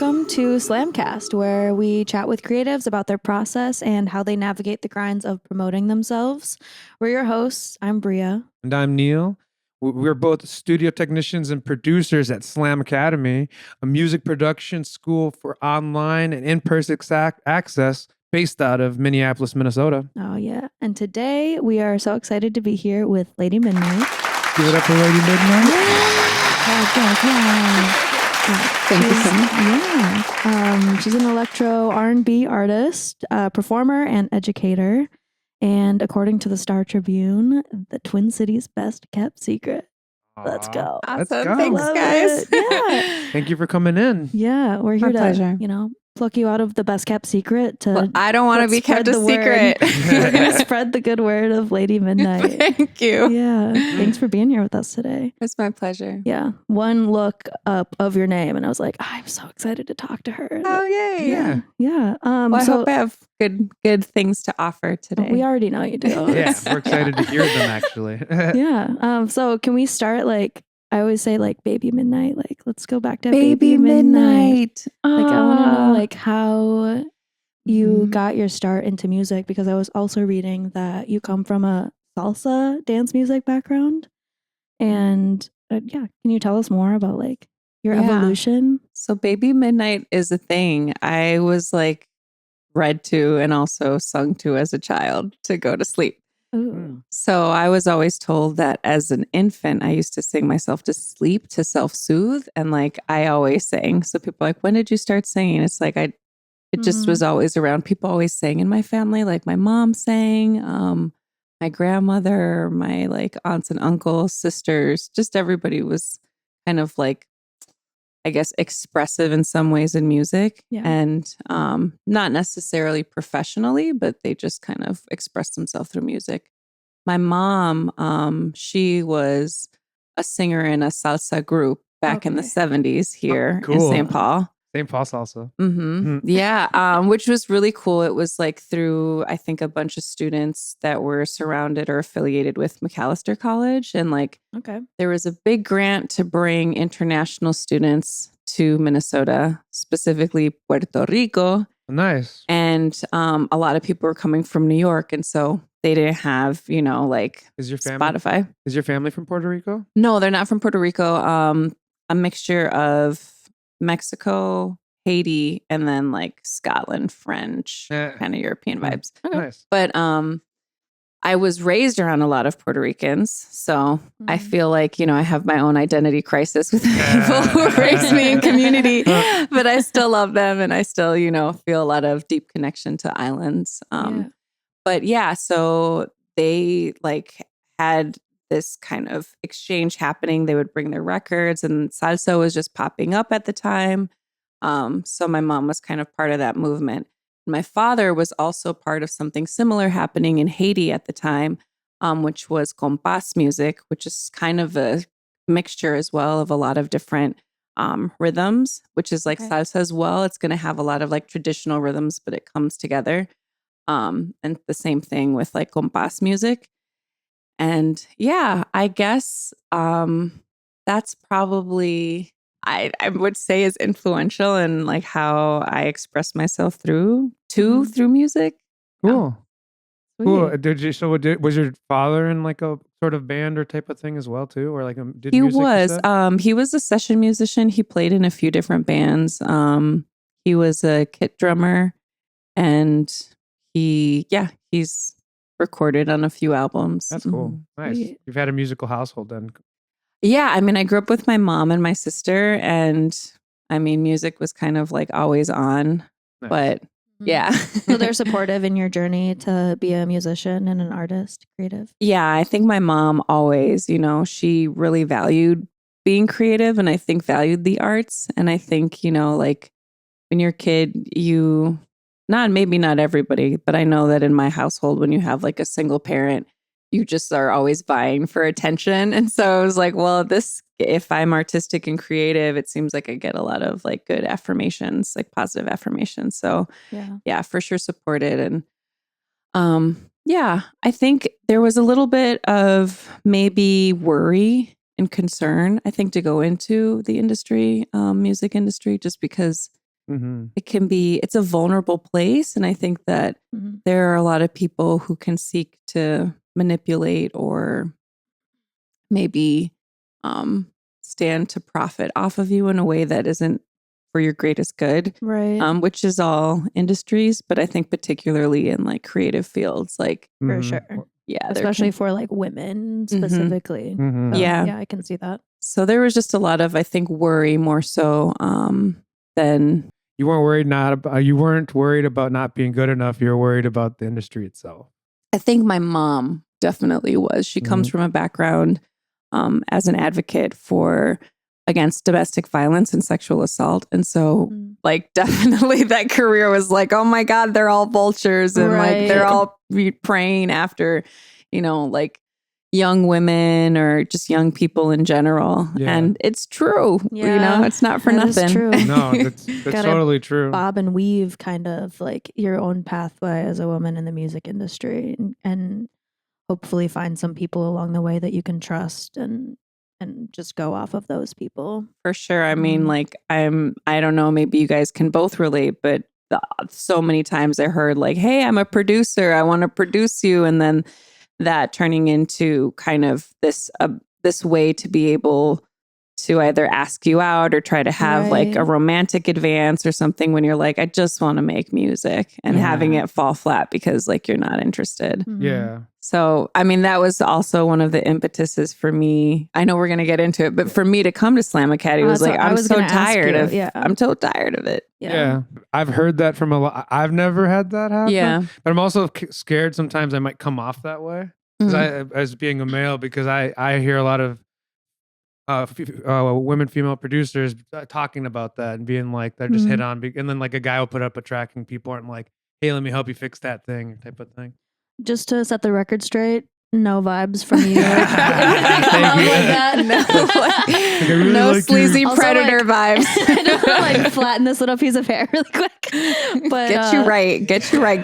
Welcome to SlamCast, where we chat with creatives about their process and how they navigate the grinds of promoting themselves. We're your hosts. I'm Brea. And I'm Neil. We're both studio technicians and producers at Slam Academy, a music production school for online and in-person access based out of Minneapolis, Minnesota. Oh, yeah. And today we are so excited to be here with Lady Midnight. Give it up for Lady Midnight. Thank you so much. Yeah. She's an electro R&B artist, performer, and educator. And according to the Star Tribune, the Twin Cities' best kept secret. Let's go. Awesome. Let's go. Thanks, Love guys. Yeah. Thank you for coming in. Yeah, we're here My to, pleasure. pluck you out of the best kept secret to Well, I don't want to let's be kept spread a the secret. We're going to spread the good word of Lady Midnight. Thank you. Yeah. Thanks for being here with us today. It's my pleasure. Yeah. One look up of your name and I was like, I'm so excited to talk to her. Oh, yay. Yeah. Yeah. Well, I hope I have good things to offer today. We already know you do. Yeah, we're excited to hear them actually. Yeah. So can we start I always say Baby Midnight. Let's go back to Baby Midnight. I want to know how you got your start into music, because I was also reading that you come from a salsa dance music background. And can you tell us more about your evolution? So Baby Midnight is a thing. I was read to and also sung to as a child to go to sleep. Ooh. So I was always told that as an infant, I used to sing myself to sleep to self-soothe. And I always sang. So people are like, when did you start singing? It's it just was always around. People always sang in my family. My mom sang, my grandmother, my aunts and uncles, sisters, just everybody was kind of I guess, expressive in some ways in music. Yeah. And not necessarily professionally, but they just kind of express themselves through music. My mom, she was a singer in a salsa group back in the 70s here in St. Paul. St. Paul salsa. Yeah, which was really cool. It was through, I think, a bunch of students that were surrounded or affiliated with McAllister College. And there was a big grant to bring international students to Minnesota, specifically Puerto Rico. Nice. And a lot of people were coming from New York. And so they didn't have, Is your family, Spotify. Is your family from Puerto Rico? No, they're not from Puerto Rico. A mixture of Mexico, Haiti, and then Scotland, French, kind of European vibes. Okay. Nice. But I was raised around a lot of Puerto Ricans. So I feel I have my own identity crisis with the people who raised me in community, but I still love them. And I still, feel a lot of deep connection to islands. But yeah, so they had this kind of exchange happening. They would bring their records and salsa was just popping up at the time. So my mom was kind of part of that movement. My father was also part of something similar happening in Haiti at the time, which was compas music, which is kind of a mixture as well of a lot of different rhythms, which is salsa as well. It's going to have a lot of traditional rhythms, but it comes together. And the same thing with compas music. And yeah, I guess that's probably, I would say, is influential in how I express myself through music. Cool. Cool. Was your father in a sort of band or type of thing as well too, or did he music? Was. He was a session musician. He played in a few different bands. He was a kit drummer, and he's recorded on a few albums. That's cool. Nice. You've had a musical household then. Yeah, I grew up with my mom and my sister, and music was kind of always on. Nice. But yeah. So they're supportive in your journey to be a musician and an artist, creative. Yeah, I think my mom always, she really valued being creative, and I think valued the arts. And I think, when you're a kid, maybe not everybody, but I know that in my household, when you have a single parent, you just are always vying for attention. And so I was well, if I'm artistic and creative, it seems like I get a lot of good affirmations, positive affirmations. So yeah, for sure supported. And I think there was a little bit of maybe worry and concern, I think, to go into the industry, music industry, just because it's a vulnerable place. And I think that there are a lot of people who can seek to manipulate or maybe stand to profit off of you in a way that isn't for your greatest good, right? Which is all industries, but I think particularly in like creative fields, like for sure, yeah, especially for like women specifically. So, yeah, I can see that. So there was just a lot of, I think, worry more so than you weren't worried about not being good enough. You were worried about the industry itself. I think my mom definitely was. She comes from a background as an advocate against domestic violence and sexual assault. And so like definitely that career was like, oh my God, they're all vultures. And like they're all praying after, like young women or just young people in general. Yeah. And it's true. It's not for nothing. Is true. No, that's totally true. Bob and weave kind of like your own pathway as a woman in the music industry and hopefully find some people along the way that you can trust and just go off of those people. For sure. I mean, like I don't know, maybe you guys can both relate, but so many times I heard like, hey, I'm a producer. I want to produce you. And then that turning into kind of this way to be able to either ask you out or try to have like a romantic advance or something when you're like, I just want to make music and having it fall flat because like you're not interested. Yeah. So, I mean, that was also one of the impetuses for me. I know we're going to get into it, but for me to come to Slam Academy was like, I'm so tired of it. Yeah. I've heard that from a lot. I've never had that happen. Yeah. But I'm also scared sometimes I might come off that way as being a male, because I hear a lot of women, female producers talking about that and being like, they're just hit on. And then like a guy will put up a track and people aren't like, hey, let me help you fix that thing type of thing. Just to set the record straight, no vibes from you. No sleazy predator vibes. Like flatten this little piece of hair really quick. But get you right.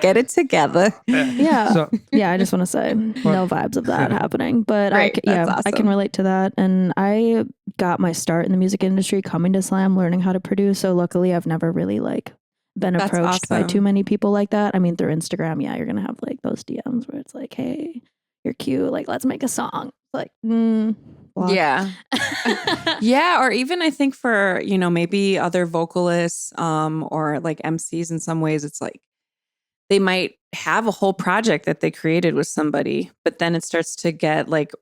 Get it together. Yeah. I just want to say no vibes of that happening. But awesome. I can relate to that. And I got my start in the music industry coming to Slam, learning how to produce. So luckily I've never really like been approached by too many people like that. I mean, through Instagram, you're gonna have like those DMs where it's like, hey, you're cute, like let's make a song. Like yeah. Yeah, or even I think for maybe other vocalists or like MCs, in some ways it's like they might have a whole project that they created with somebody, but then it starts to get like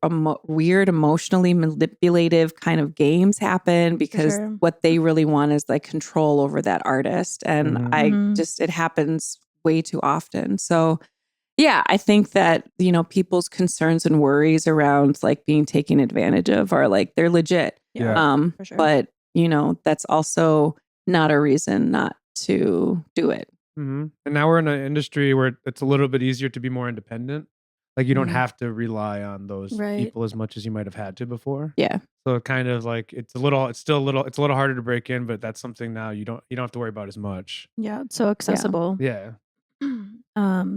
weird, emotionally manipulative kind of games happen because what they really want is like control over that artist. And it happens way too often. So yeah, I think that, people's concerns and worries around like being taken advantage of are like, they're legit. Yeah. For sure. But, that's also not a reason not to do it. And now we're in an industry where it's a little bit easier to be more independent. Like you don't have to rely on those people as much as you might have had to before. Yeah. So it kind of like it's a little harder to break in, but that's something now you don't have to worry about as much. Yeah, it's so accessible. Yeah.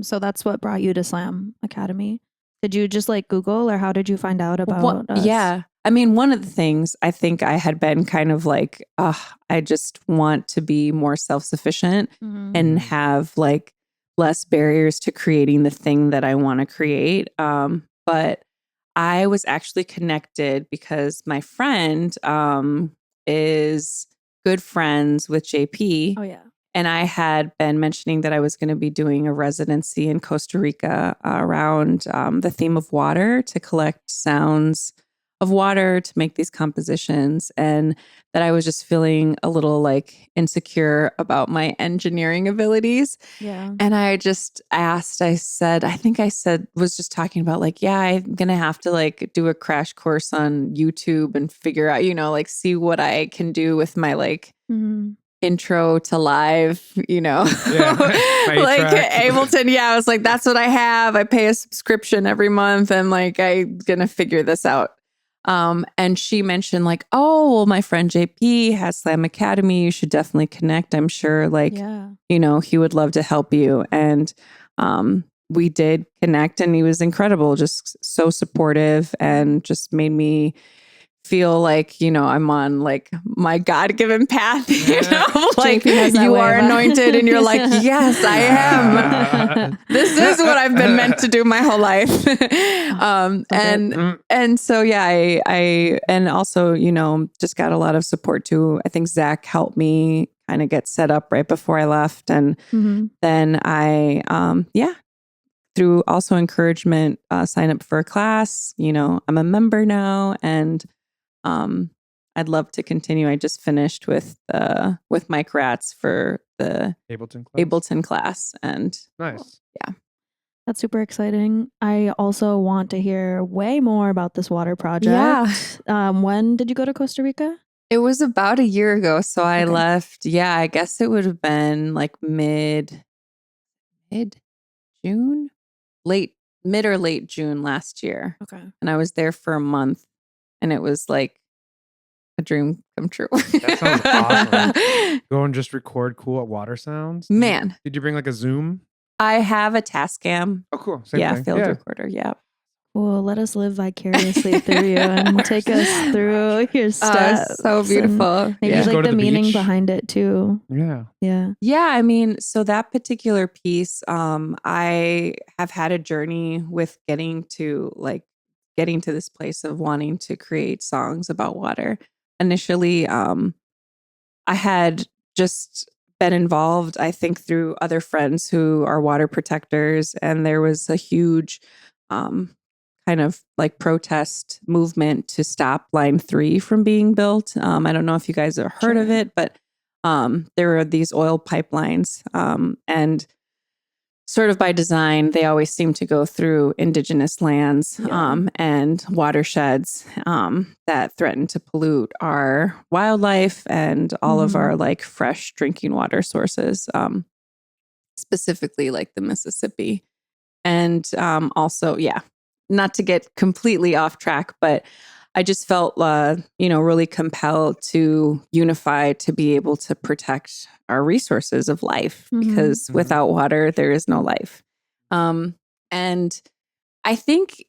So that's what brought you to Slam Academy. Did you just like Google, or how did you find out about us? Yeah. I mean, one of the things I think I had been kind of like, I just want to be more self-sufficient and have like less barriers to creating the thing that I want to create. But I was actually connected because my friend is good friends with JP. Oh, yeah. And I had been mentioning that I was going to be doing a residency in Costa Rica around the theme of water, to collect sounds of water to make these compositions, and that I was just feeling a little like insecure about my engineering abilities. Yeah. And I just asked, was just talking about like, yeah, I'm going to have to like do a crash course on YouTube and figure out, like see what I can do with my like intro to live, like Ableton. Yeah, I was like, that's what I have. I pay a subscription every month and like I'm gonna figure this out. And she mentioned like, oh, well, my friend JP has Slam Academy. You should definitely connect. I'm sure like, he would love to help you. And we did connect, and he was incredible, just so supportive and just made me feel like, you know, I'm on like my God-given path, you know, like JP has that you way are about- anointed and you're like, yes, I am. This is what I've been meant to do my whole life. And so, yeah, I, and also, you know, just got a lot of support too. I think Zach helped me kind of get set up right before I left. And then I, through also encouragement, sign up for a class. You know, I'm a member now, and I'd love to continue. I just finished with Mike Ratz for the Ableton class, and nice. Yeah, that's super exciting. I also want to hear way more about this water project. Yeah. When did you go to Costa Rica? It was about a year ago. So I left. Yeah, I guess it would have been like mid June, mid or late June last year. Okay. And I was there for a month, and it was like a dream come true. That sounds awesome. Go and just record cool water sounds. Man. Did you bring like a Zoom? I have a Tascam. Oh, cool. Same thing. Field recorder. Yeah. Well, let us live vicariously through you and take us through your steps. So beautiful. Maybe Just go like to the the meaning beach. behind it too. Yeah. Yeah. Yeah. I mean, so that particular piece, I have had a journey with getting to this place of wanting to create songs about water. Initially, I had just been involved, I think, through other friends who are water protectors. And there was a huge kind of like protest movement to stop Line 3 from being built. I don't know if you guys have heard of it, but there are these oil pipelines. And sort of by design, they always seem to go through indigenous lands and watersheds that threaten to pollute our wildlife and all of our like fresh drinking water sources, specifically like the Mississippi. And also, not to get completely off track, but I just felt, really compelled to unify to be able to protect our resources of life, because without water, there is no life. And I think,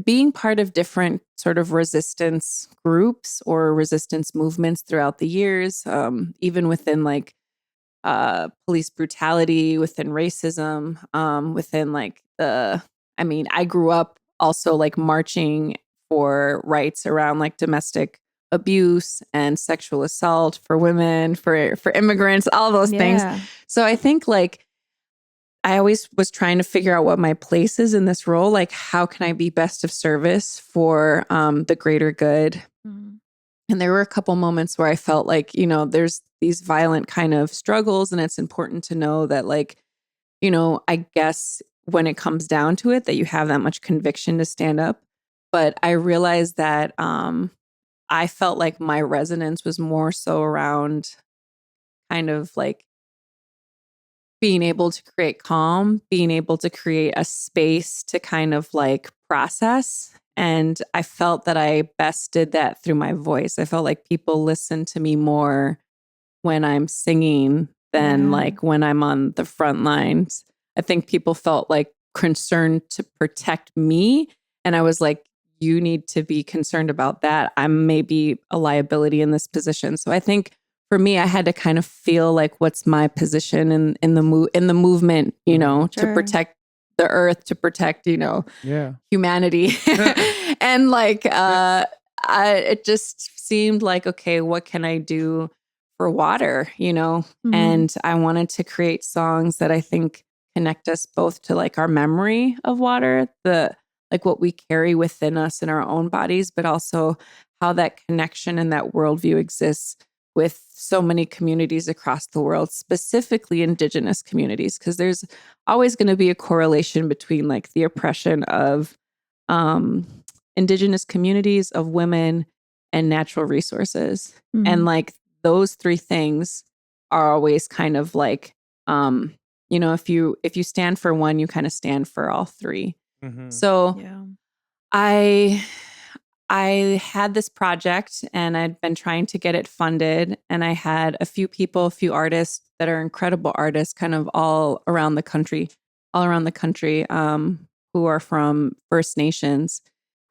being part of different sort of resistance groups or resistance movements throughout the years, even within like police brutality, within racism, within like I grew up also like marching for rights around like domestic abuse and sexual assault for women, for immigrants, all those things. So I think like I always was trying to figure out what my place is in this role. Like, how can I be best of service for the greater good? And there were a couple moments where I felt like, there's these violent kind of struggles, and it's important to know that like, I guess when it comes down to it, that you have that much conviction to stand up. But I realized that I felt like my resonance was more so around kind of like being able to create calm, being able to create a space to kind of like process. And I felt that I best did that through my voice. I felt like people listen to me more when I'm singing than like when I'm on the front lines. I think people felt like concerned to protect me. And I was like, you need to be concerned about that. I'm maybe a liability in this position. So I think for me, I had to kind of feel like, what's my position in the movement, to protect the earth, to protect, humanity. And like, it just seemed like, okay, what can I do for water, And I wanted to create songs that I think connect us both to like our memory of water, like what we carry within us in our own bodies, but also how that connection and that worldview exists with so many communities across the world, specifically indigenous communities, because there's always going to be a correlation between like the oppression of indigenous communities, of women, and natural resources. And like those three things are always kind of like, if you stand for one, you kind of stand for all three. So I had this project, and I'd been trying to get it funded, and I had a few artists that are incredible artists kind of all around the country, who are from First Nations.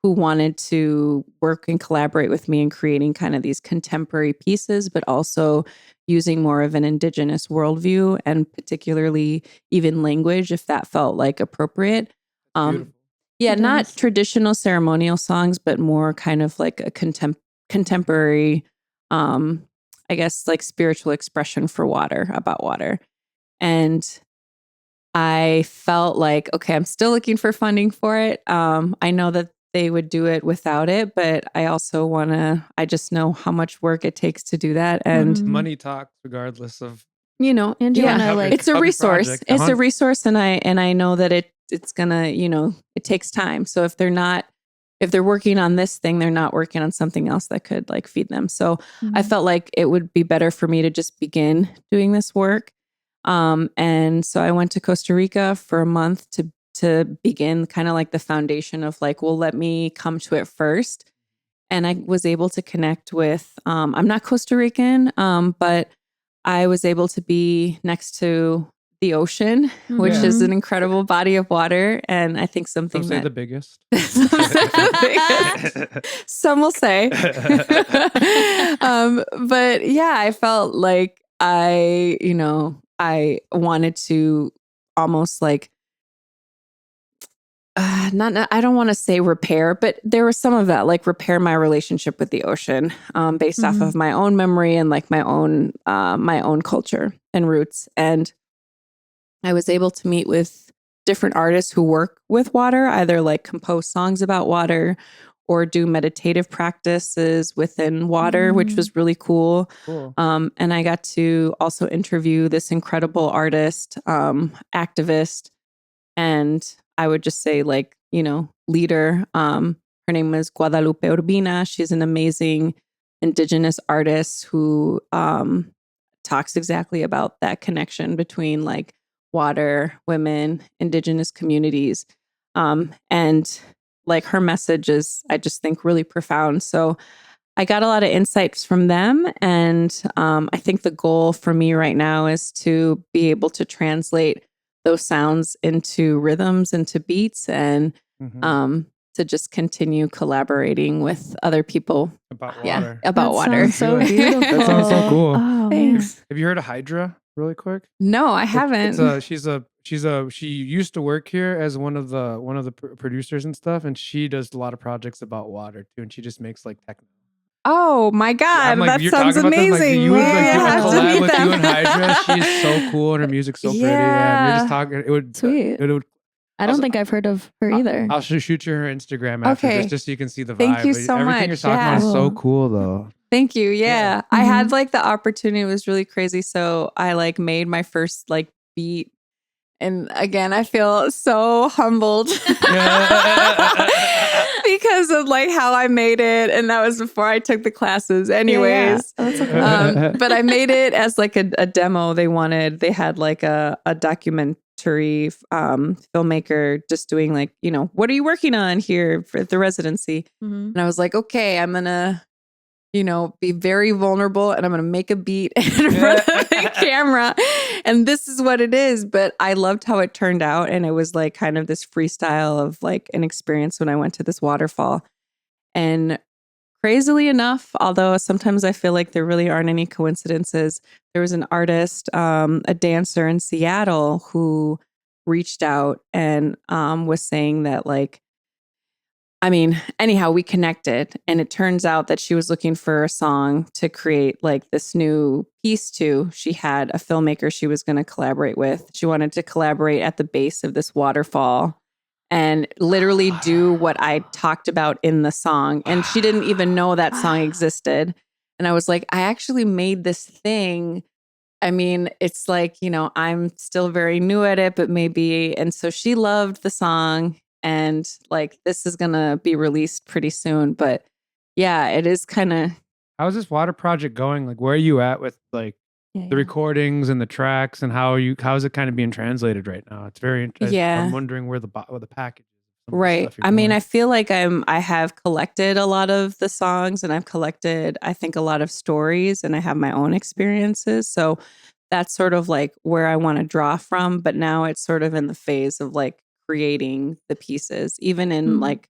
who wanted to work and collaborate with me in creating kind of these contemporary pieces, but also using more of an indigenous worldview and particularly even language, if that felt like appropriate. Beautiful. Yeah, not traditional ceremonial songs, but more kind of like a contemporary, I guess, like spiritual expression for water, about water. And I felt like, okay, I'm still looking for funding for it. I know that they would do it without it, but I also I just know how much work it takes to do that. And money talks regardless of, and you wanna, like, it's a resource. Project. It's a resource. And I know that it's gonna, it takes time. So if they're working on this thing, they're not working on something else that could like feed them. So I felt like it would be better for me to just begin doing this work. And so I went to Costa Rica for a month to begin kind of like the foundation of like, well, let me come to it first. And I was able to connect with, I'm not Costa Rican, but I was able to be next to the ocean, which is an incredible body of water. And I think something some say the biggest. Some will say. But yeah, I felt like I wanted to almost like, I don't want to say repair, but there was some of that, like repair my relationship with the ocean, based off of my own memory and like my own culture and roots. And I was able to meet with different artists who work with water, either like compose songs about water or do meditative practices within water, which was really cool. And I got to also interview this incredible artist, activist, and I would just say like, leader. Her name is Guadalupe Urbina. She's an amazing indigenous artist who talks exactly about that connection between like water, women, indigenous communities. And like her message is, I just think, really profound. So I got a lot of insights from them. And I think the goal for me right now is to be able to translate those sounds into rhythms, into beats, and to just continue collaborating with other people about water. Yeah, about that water. Sounds so beautiful. That sounds so cool. Oh, Thanks. Have you heard of Hydra? Really quick. No, I haven't. She used to work here as one of the producers and stuff, and she does a lot of projects about water too, and she just makes like techno. Oh my God, like, that sounds amazing. You would like do a have to collab meet with them. you and Hydra. She's so cool and her music's so pretty. Yeah, you're just talking. It would Sweet. It would. I don't think I've heard of her either. I'll shoot you her Instagram after this, just so you can see the vibe. Thank you so Everything much. you're talking about is so cool, though. Thank you. Yeah. I had like the opportunity. It was really crazy. So I like made my first like beat. And again, I feel so humbled because of like how I made it. And that was before I took the classes anyways. Yeah. That's okay. But I made it as like a demo. They had like a documentary filmmaker just doing like, what are you working on here for the residency? And I was like, okay, I'm going to, be very vulnerable and I'm going to make a beat in front of the camera. And this is what it is. But I loved how it turned out. And it was like kind of this freestyle of like an experience when I went to this waterfall. And crazily enough, although sometimes I feel like there really aren't any coincidences, there was an artist, a dancer in Seattle who reached out and was saying that like, anyhow, we connected, and it turns out that she was looking for a song to create like this new piece to. She had a filmmaker she was going to collaborate with. She wanted to collaborate at the base of this waterfall and literally do what I talked about in the song. And she didn't even know that song existed. And I was like, I actually made this thing. It's like, I'm still very new at it, but maybe. And so she loved the song. And like, this is going to be released pretty soon. But yeah, it is kind of. How's this water project going? Like, where are you at with like the recordings and the tracks, and how is it kind of being translated right now? It's very interesting. Yeah. I'm wondering where the package is. Right. I feel like I have collected a lot of the songs, and I've collected, I think, a lot of stories, and I have my own experiences. So that's sort of like where I want to draw from. But now it's sort of in the phase of like creating the pieces, even in like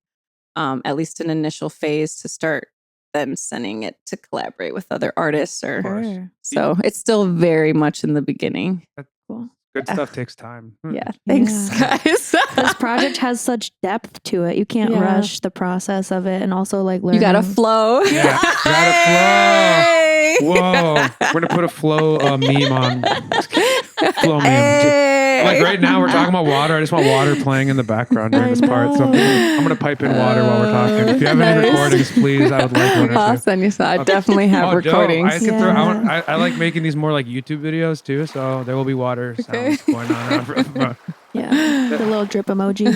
at least an initial phase to start then sending it to collaborate with other artists. Sure. So it's still very much in the beginning. Cool. Good stuff takes time. Yeah. Thanks, guys. This project has such depth to it. You can't rush the process of it, and also like learning. You gotta flow. Yeah, gotta flow. Whoa, we're gonna put a flow meme on. Flow meme. Like right now, we're talking about water. I just want water playing in the background during this part. So I'm gonna pipe in water while we're talking. If you have any recordings, please, I would like one. I'll send you some. I definitely have recordings. I can throw. I like making these more like YouTube videos too. So there will be water sounds going on. Yeah, the little drip emoji.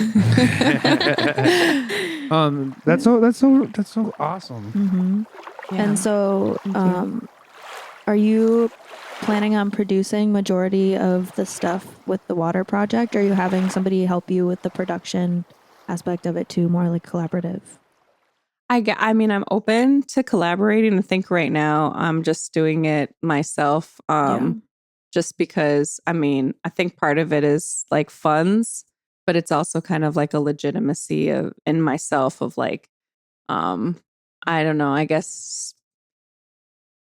That's so awesome. Mm-hmm. Yeah. And so, are you planning on producing majority of the stuff with the water project? Or are you having somebody help you with the production aspect of it too, more like collaborative? I mean, I'm open to collaborating. I think right now I'm just doing it myself. Just because, I mean, I think part of it is like funds, but it's also kind of like a legitimacy in myself of like, I don't know, I guess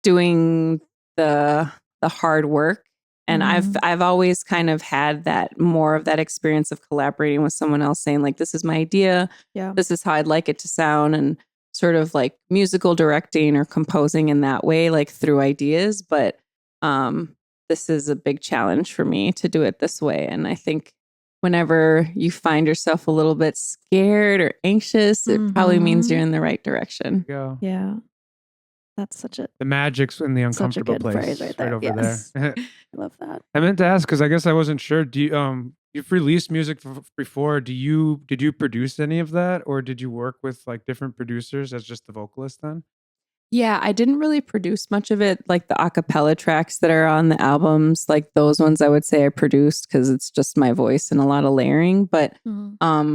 doing the hard work. And I've always kind of had that more of that experience of collaborating with someone else, saying like, this is my idea. Yeah. This is how I'd like it to sound, and sort of like musical directing or composing in that way, like through ideas. But this is a big challenge for me to do it this way. And I think whenever you find yourself a little bit scared or anxious, it probably means you're in the right direction. Yeah. That's such a... The magic's in the uncomfortable such a good place. Phrase right there. Over there. I love that. I meant to ask, because I guess I wasn't sure. Do you, you've released music before. Did you produce any of that? Or did you work with like different producers as just the vocalist then? Yeah, I didn't really produce much of it, like the a cappella tracks that are on the albums, like those ones I would say I produced because it's just my voice and a lot of layering. But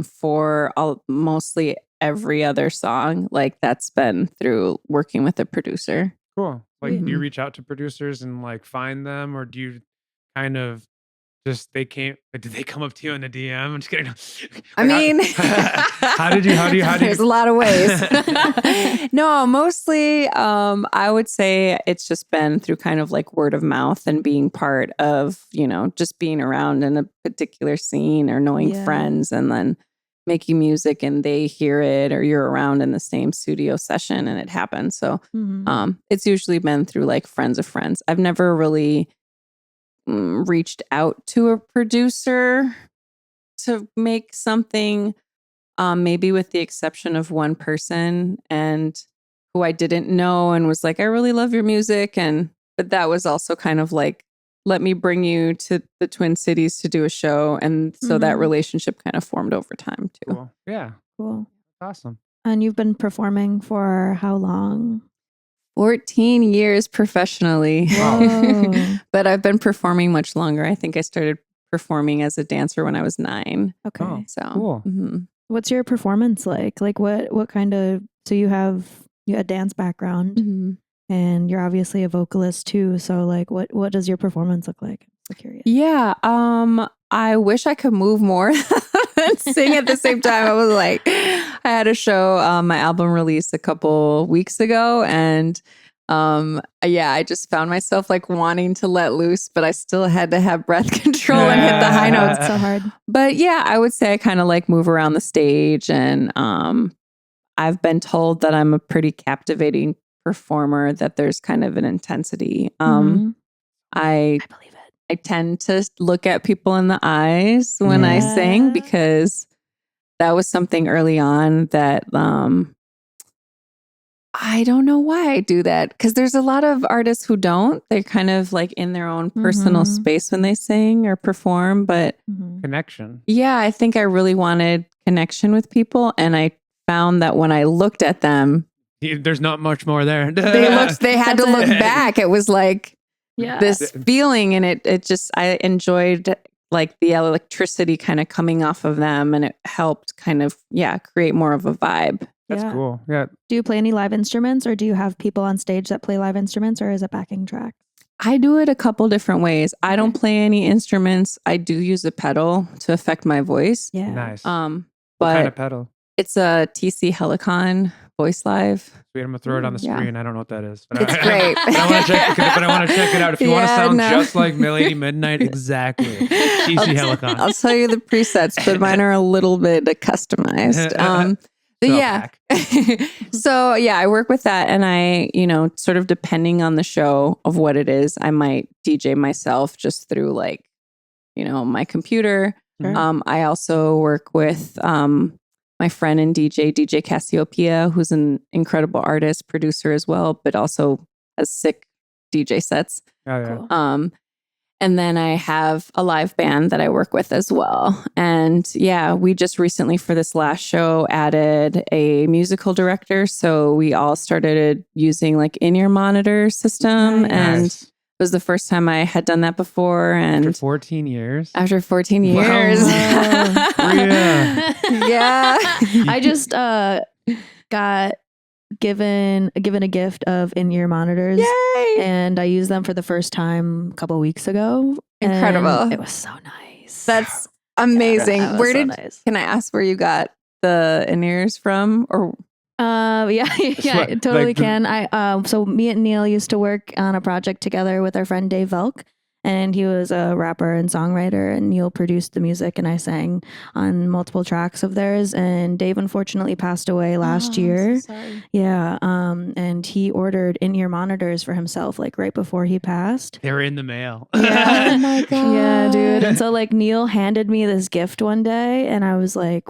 for mostly every other song, like that's been through working with a producer. Cool. Like, do you reach out to producers and like find them, or do you kind of just did they come up to you in a DM? I'm just kidding. I mean, how do you? There's a lot of ways. No, mostly, I would say it's just been through kind of like word of mouth and being part of, just being around in a particular scene or knowing friends and then making music and they hear it, or you're around in the same studio session and it happens. So, it's usually been through like friends of friends. I've never really reached out to a producer to make something, maybe with the exception of one person and who I didn't know and was like, I really love your music. But that was also kind of like, let me bring you to the Twin Cities to do a show. And so that relationship kind of formed over time too. Cool. Yeah. Cool. Awesome. And you've been performing for how long? 14 years professionally. But I've been performing much longer. I think I started performing as a dancer when I was 9. Okay. Oh, so cool. What's your performance like? Like what kind of, so you have a dance background and you're obviously a vocalist too. So like what does your performance look like? I'm curious. Yeah. I wish I could move more and sing at the same time. I was like, I had a show, my album released a couple weeks ago, and I just found myself like wanting to let loose, but I still had to have breath control and hit the high notes. It's so hard. But yeah, I would say I kind of like move around the stage, and I've been told that I'm a pretty captivating performer, that there's kind of an intensity. I believe it. I tend to look at people in the eyes when I sing, because that was something early on that I don't know why I do that, because there's a lot of artists who don't. They're kind of like in their own personal space when they sing or perform. But connection. Yeah, I think I really wanted connection with people. And I found that when I looked at them, there's not much more there. They had to look back. It was like this feeling, and it just, I enjoyed like the electricity kind of coming off of them, and it helped kind of create more of a vibe. That's cool. Yeah. Do you play any live instruments, or do you have people on stage that play live instruments, or is it backing track? I do it a couple different ways. I don't play any instruments. I do use a pedal to affect my voice. Yeah. Nice. What kind of pedal? It's a TC Helicon Voice Live. I'm gonna throw it on the screen. I don't know what that is. But It's great. But I want to check it out. If you want to sound just like Lady Midnight, exactly. TC Helicon. I'll tell you the presets, but mine are a little bit customized. But yeah. So yeah, I work with that, and I, sort of depending on the show of what it is, I might DJ myself just through like, my computer. Sure. I also work with my friend and DJ Cassiopeia, who's an incredible artist, producer as well, but also has sick DJ sets. Oh, yeah. Cool. And then I have a live band that I work with as well. And yeah, we just recently for this last show added a musical director. So we all started using like in-ear monitor system. Nice. And it was the first time I had done that before. And after 14 years? After 14 years. Wow. Yeah. I just got given a gift of in-ear monitors. Yay! And I used them for the first time a couple weeks ago. Incredible. And it was so nice. That's amazing. That was so nice. Can I ask where you got the in-ears from? Or yeah, I totally can. So me and Neil used to work on a project together with our friend Dave Velk, and he was a rapper and songwriter, and Neil produced the music, and I sang on multiple tracks of theirs. And Dave unfortunately passed away last year. I'm so sorry. Yeah, and he ordered in-ear monitors for himself like right before he passed. They were in the mail. Yeah. Oh my God. Yeah, dude. And so like Neil handed me this gift one day, and I was like,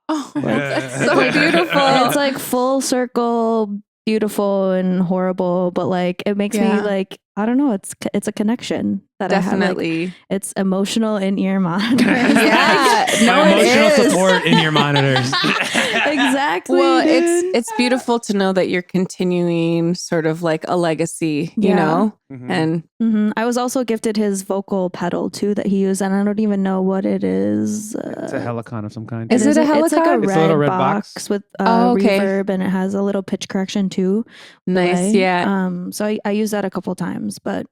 oh, that's so beautiful. it's like full circle, beautiful and horrible, but like it makes me like, I don't know, it's a connection that definitely. I have. Like, it's emotional in-ear monitors. Yeah, no, emotional support in your monitors. Exactly. Well, dude. it's beautiful to know that you're continuing sort of like a legacy, you know? Mm-hmm. And I was also gifted his vocal pedal too that he used, and I don't even know what it is. It's a Helicon of some kind. Is it a It's like a Helicon? It's a little red box with okay. reverb, and it has a little pitch correction too. Nice, delay. yeah. So I used that a couple times, but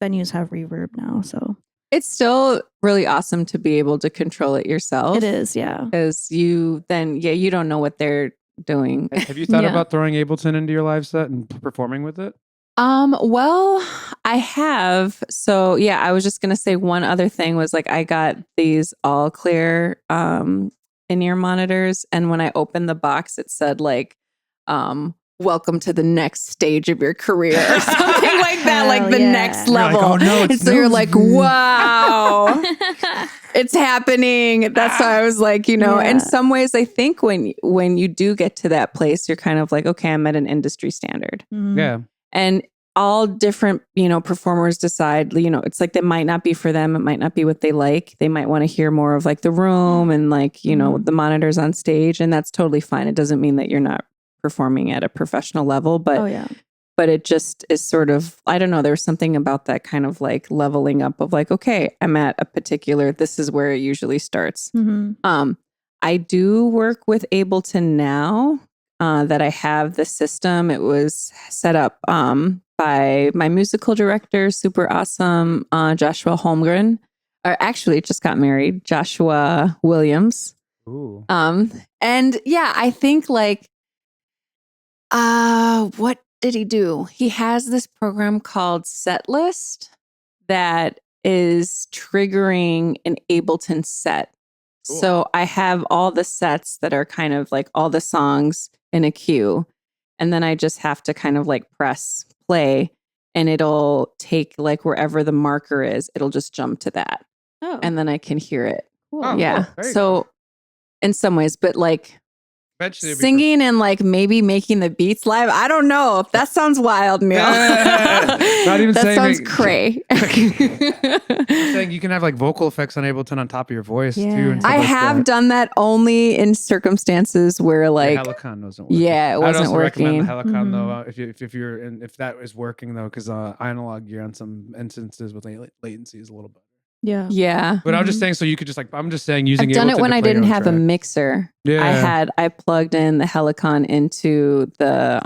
venues have reverb now, so It's still really awesome to be able to control it yourself. it is, yeah. Because you don't know what they're doing. Have you thought Yeah. about throwing Ableton into your live set and performing with it? Well, I have. So yeah, I was just gonna say one other thing was like I got these all clear in-ear monitors, and when I opened the box, it said like welcome to the next stage of your career or something like that, like the next level. Like, oh, no, and so you're like, wow, it's happening. That's why I was like, in some ways, I think when you do get to that place, you're kind of like, okay, I'm at an industry standard. Yeah. And all different, performers decide, it's like they might not be for them. It might not be what they like. They might want to hear more of like the room and like, the monitors on stage. And that's totally fine. It doesn't mean that you're not performing at a professional level, but but it just is sort of, I don't know, there's something about that kind of like leveling up of like, okay, I'm at a particular, this is where it usually starts. I do work with Ableton now that I have the system. It was set up by my musical director, super awesome, Joshua Holmgren, or actually just got married, Joshua Williams. Ooh. And yeah, I think like, what did he do? He has this program called Setlist that is triggering an Ableton set. Cool. So I have all the sets that are kind of like all the songs in a queue. And then I just have to kind of like press play, and it'll take like wherever the marker is, it'll just jump to that. Oh. And then I can hear it. Cool. Oh, Yeah. cool. So in some ways, but like Eventually singing and like maybe making the beats live. I don't know. That sounds wild, Neil. Not even that saying sounds cray. saying you can have like vocal effects on Ableton on top of your voice too. And stuff I like have that. done that only in circumstances where like the Helicon wasn't working. Yeah, it wasn't I'd also recommend the working. Helicon though if you're if that is working though, because analog gear on some instances with latency is a little bit. Yeah. But I'm just saying, so you could just like, I'm just saying using I've done Ableton it when to I play your didn't own have a track. mixer. Yeah. I plugged in the Helicon into the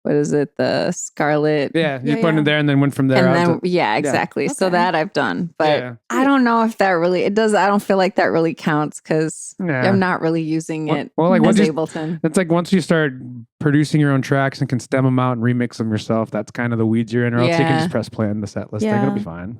what is it? The Scarlet. Yeah, you Yeah, put yeah. it there and then went from there. And out then, to- yeah, exactly. So Okay. that I've done, but Yeah. I don't know if that really, it does. I don't feel like that really counts because Yeah. I'm not really using it Well, like, as once you- Ableton. It's like once you start producing your own tracks and can stem them out and remix them yourself, that's kind of the weeds you're in, or else you can Yeah. just press play on the set list. Yeah. It'll be fine.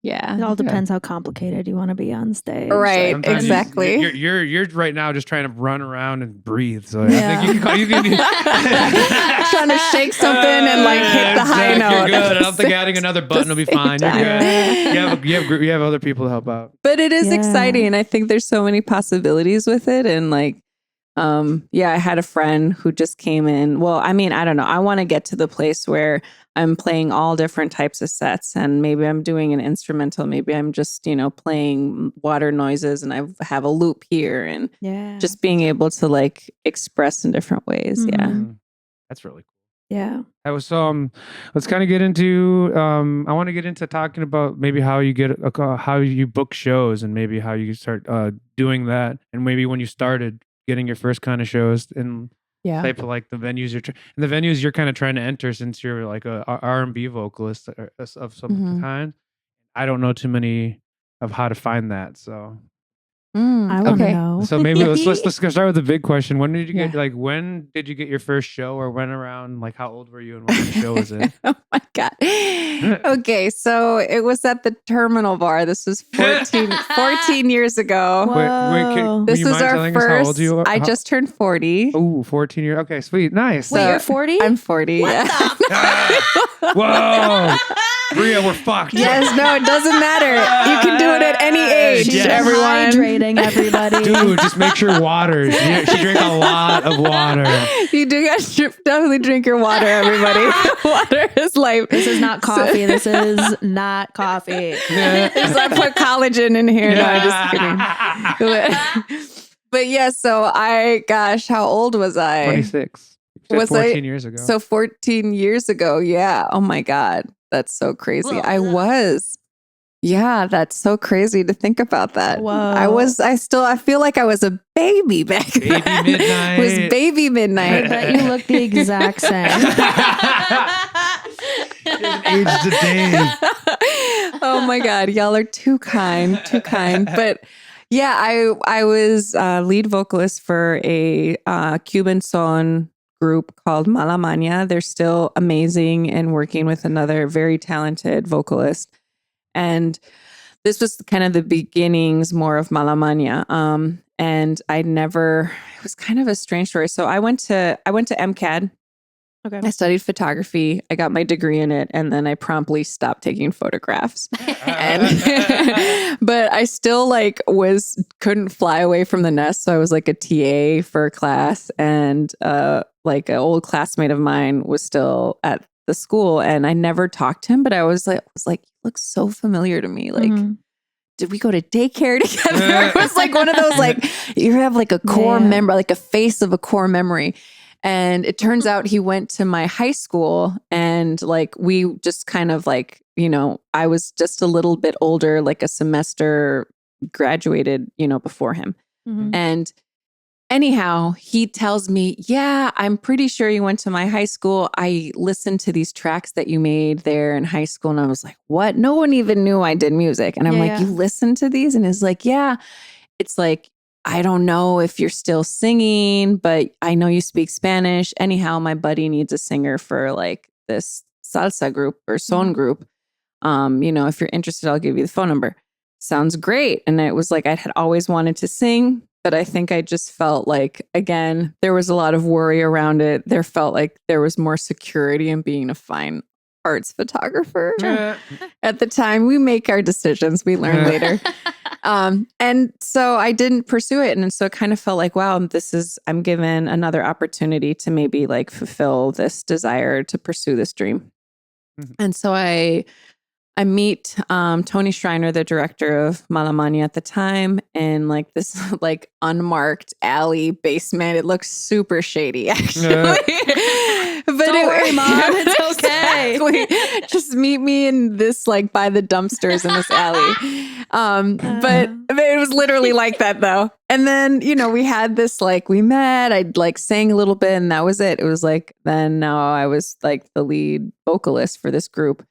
Yeah. It all depends how complicated you want to be on stage. Right. Like, Sometimes exactly. You're right now just trying to run around and breathe. So Yeah. I think you can Trying to shake something and like hit the high note. You're good. I at don't think the adding another button will be same fine. You're time. good. You have other people to help out. But it is Yeah. exciting. And I think there's so many possibilities with it. And like, I had a friend who just came in. Well, I mean, I don't know. I want to get to the place where I'm playing all different types of sets, and maybe I'm doing an instrumental. Maybe I'm just, playing water noises and I have a loop here, and yeah. just being able to like express in different ways. Yeah. Mhm. That's really cool. Yeah. That was let's kind of get into I want to get into talking about maybe how you get how you book shows and maybe how you start doing that, and maybe when you started getting your first kind of shows and type of like the venues and the venues you're kind of trying to enter, since you're like a R&B vocalist of some Mhm. kind. I don't know too many of how to find that, so I want to Okay. know. so maybe let's start with the big question. When did you get Yeah. when did you get your first show, or when around, like how old were you and what kind of show was it? Oh my God. Okay. So it was at the Terminal Bar. This was 14 years ago. Whoa. Will This you was mind our telling us how first. old you are? I just turned 40. Oh, 14 years. Okay, sweet. Nice. Wait, So- you're 40? I'm 40. Yeah. Whoa. Brea, we're fucked. Yes, no, it doesn't matter. You can do it at any age, She's Yes. everyone. hydrating everybody. Dude, just make sure water. She drank a lot of water. You do guys should definitely drink your water, everybody. Water is life. This is not coffee. This is not coffee. Just I put collagen in here. No, I'm just kidding. But yeah, so how old was I? 26. You said Was I- 14 years ago. So 14 years ago. Yeah. Oh my God. That's so crazy. I was. Yeah, that's so crazy to think about that. Whoa. I feel like I was a baby back Baby then. midnight. It was baby I midnight. bet you look the exact same. Aged a day. Oh my God. Y'all are too kind. But yeah, I was lead vocalist for a Cuban son group called Malamania. They're still amazing and working with another very talented vocalist. And this was kind of the beginnings more of Malamania. And it was kind of a strange story. So I went to MCAD. Okay. I studied photography. I got my degree in it, and then I promptly stopped taking photographs. But I still couldn't fly away from the nest. So I was like a TA for a class, and like an old classmate of mine was still at the school, and I never talked to him, but I was like, he looks so familiar to me. Like, Mhm. did we go to daycare together? It was like one of those, like, you have like a core Yeah. memory, like a face of a core memory. And it turns out he went to my high school, and like we just kind of like, I was just a little bit older, like a semester graduated, before him. Mhm. And anyhow, he tells me, yeah, I'm pretty sure you went to my high school. I listened to these tracks that you made there in high school. And I was like, what? No one even knew I did music. And I'm Yeah, like, yeah. you listened to these? And he's like, yeah. It's like, I don't know if you're still singing, but I know you speak Spanish. Anyhow, my buddy needs a singer for like this salsa group or son group. If you're interested, I'll give you the phone number. Sounds great. And it was like, I had always wanted to sing, but I think I just felt like, again, there was a lot of worry around it. There felt like there was more security in being a fine arts photographer. At the time, we make our decisions. We learn later. And so I didn't pursue it. And so it kind of felt like, wow, I'm given another opportunity to maybe like fulfill this desire to pursue this dream. Mhm. And so I meet Tony Schreiner, the director of Malamania at the time, in like this like unmarked alley basement. It looks super shady, actually. But Don't worry, Mom. It's okay. Exactly. Just meet me in this, like, by the dumpsters in this alley. But it was literally like that, though. And then, we had this, like, we met, I'd like sang a little bit, and that was it. It was like, then now I was like the lead vocalist for this group.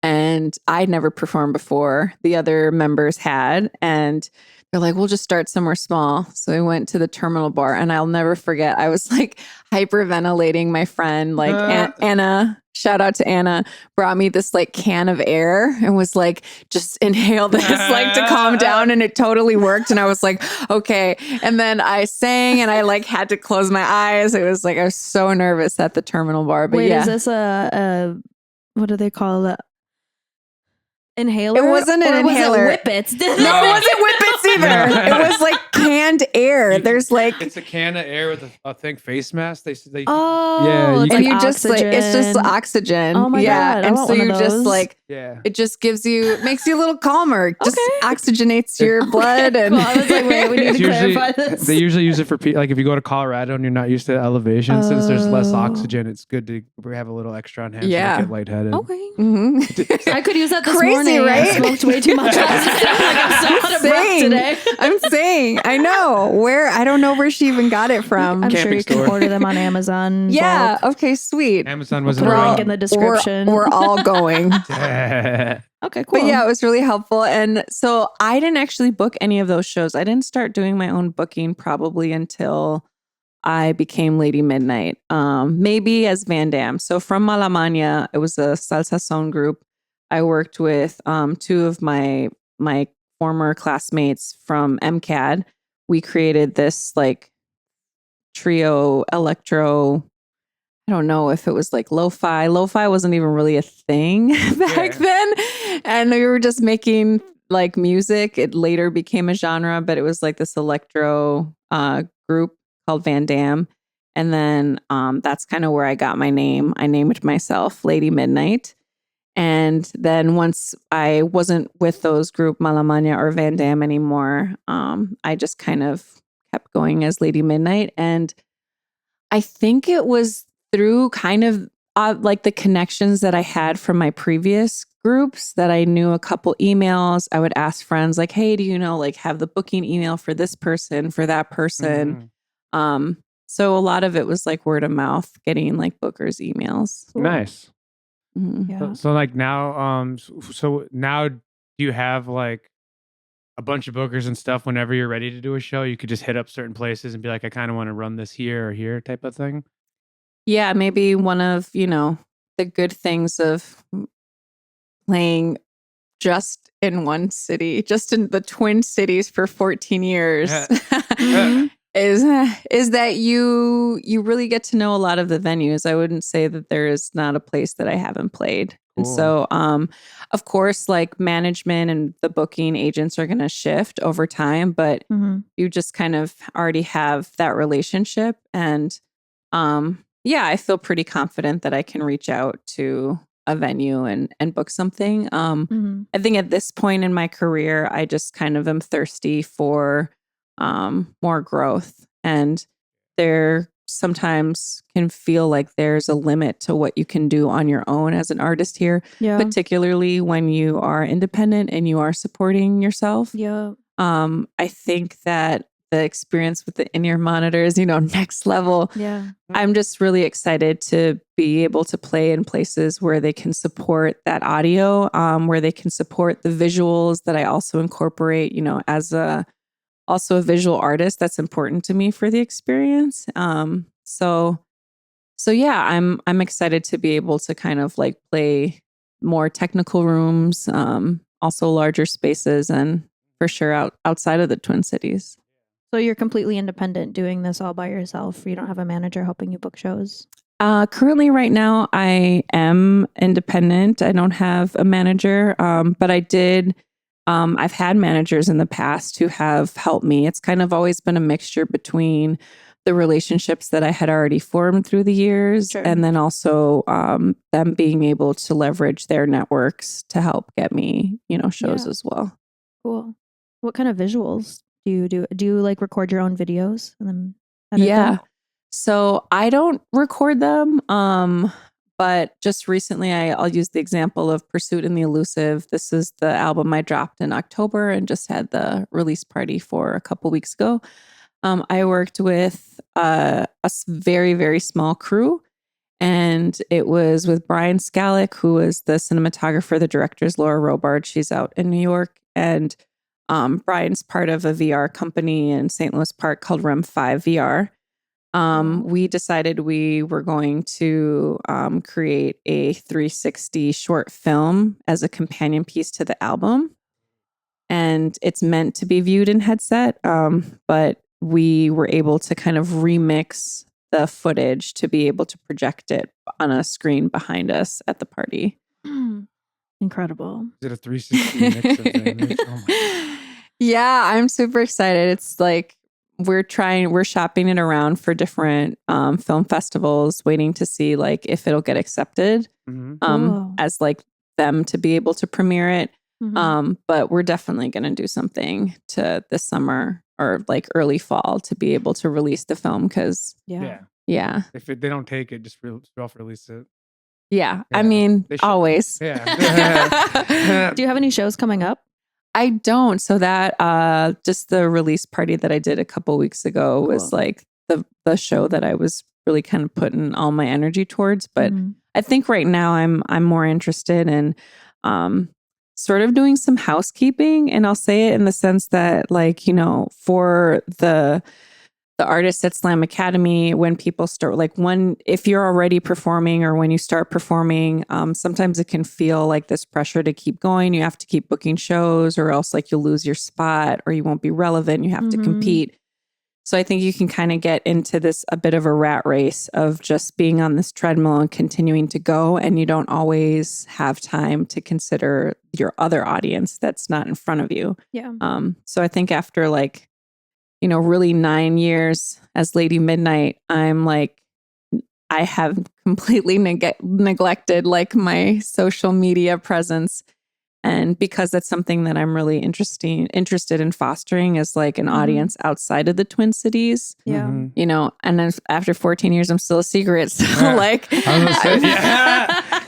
And I'd never performed before. The other members had. And they're like, we'll just start somewhere small. So we went to the terminal bar, and I'll never forget. I was like hyperventilating. My friend, like Anna, shout out to Anna, brought me this like can of air and was like, just inhale this like to calm down. And it totally worked. And I was like, okay. And then I sang and I like had to close my eyes. It was like, I was so nervous at the terminal bar. But wait, yeah. is this what do they call it? Inhaler? It wasn't an inhaler. Was it whippets? No, it wasn't whippets either. It was like canned air. There's like it's a can of air with a thick face mask. They oh, it's and like you just like it's just oxygen. Oh my God, I and want so one of you just those. like it just makes you a little calmer. Just oxygenates your blood. And cool. I was like, wait, we need to clarify this. They usually use it for like if you go to Colorado and you're not used to elevation, since there's less oxygen, it's good to have a a little extra on hand so you don't get lightheaded. Okay. Mm-hmm. I could use that this Crazy, morning. right? I smoked way too much last night. Like I'm so out of breath today. I'm saying, I know. I don't know where she even got it from. I'm Camping sure you can store. order them on Amazon. Yeah. Okay, sweet. Amazon was Put a link in the description. We're all going. Okay, cool. But yeah, it was really helpful. And so I didn't actually book any of those shows. I didn't start doing my own booking probably until I became Lady Midnight, maybe as Van Dam. So from Malamania, it was a salsa son group. I worked with two of my former classmates from MCAD. We created this like trio electro. I don't know if it was like lo-fi. Lo-fi wasn't even really a thing back then. And we were just making like music. It later became a genre, but it was like this electro group called Van Dam. And then that's kind of where I got my name. I named myself Lady Midnight. And then once I wasn't with those group Malamania or Van Dam anymore, I just kind of kept going as Lady Midnight. And I think it was through kind of like the connections that I had from my previous groups that I knew a couple emails. I would ask friends like, hey, do you know, like have the booking email for this person, for that person? So a lot of it was like word of mouth, getting like bookers emails. Nice. Mm-hmm. Yeah. So like now, so now do you have like a bunch of bookers and stuff whenever you're ready to do a show? You could just hit up certain places and be like, I kind of want to run this here or here type of thing. Yeah, maybe one of, the good things of playing just in one city, just in the Twin Cities for 14 years is that you really get to know a lot of the venues. I wouldn't say that there is not a place that I haven't played. Cool. And so, of course, like management and the booking agents are going to shift over time, but you just kind of already have that relationship. And yeah, I feel pretty confident that I can reach out to a venue and book something. I think at this point in my career, I just kind of am thirsty for more growth. And there sometimes can feel like there's a limit to what you can do on your own as an artist here, particularly when you are independent and you are supporting yourself. Yeah. I think that the experience with the in-ear monitors, next level. Yeah. I'm just really excited to be able to play in places where they can support that audio, where they can support the visuals that I also incorporate, as also a visual artist. That's important to me for the experience. So yeah, I'm excited to be able to kind of like play more technical rooms, also larger spaces, and for sure outside of the Twin Cities. So you're completely independent doing this all by yourself. You don't have a manager helping you book shows? Currently right now, I am independent. I don't have a manager, but I did. I've had managers in the past who have helped me. It's kind of always been a mixture between the relationships that I had already formed through the years, and then also them being able to leverage their networks to help get me, shows as well. Cool. What kind of visuals do you do? Do you like record your own videos and then edit them? So I don't record them. But just recently, I'll use the example of Pursuit and the Elusive. This is the album I dropped in October and just had the release party for a couple weeks ago. I worked with a very, very small crew, and it was with Brian Scalick, who was the cinematographer. The director is Laura Robard. She's out in New York. And Brian's part of a VR company in St. Louis Park called REM 5 VR. We decided we were going to create a 360 short film as a companion piece to the album. And it's meant to be viewed in headset, but we were able to kind of remix the footage to be able to project it on a screen behind us at the party. Incredible. Is it a 360 mix of the image? Oh my. Yeah, I'm super excited. It's like we're shopping it around for different film festivals, waiting to see like if it'll get accepted as like them to be able to premiere it. But we're definitely going to do something to this summer or like early fall to be able to release the film because yeah. If they don't take it, just release it. Yeah. I mean, always. Yeah. Do you have any shows coming up? I don't. So that just the release party that I did a couple weeks ago was like the show that I was really kind of putting all my energy towards. But I think right now I'm more interested in sort of doing some housekeeping. And I'll say it in the sense that like, you know, for the artists at Slam Academy, when people start if you're already performing or when you start performing, sometimes it can feel like this pressure to keep going. You have to keep booking shows or else like you'll lose your spot or you won't be relevant. You have to compete. So I think you can kind of get into a bit of a rat race of just being on this treadmill and continuing to go. And you don't always have time to consider your other audience that's not in front of you. Yeah. So I think after like, you know, really 9 years as Lady Midnight, I'm like, I have completely neglected like my social media presence. And because that's something that I'm really interested in fostering is like an audience outside of the Twin Cities. Yeah. You know, and then after 14 years, I'm still a secret. So like, I was gonna say,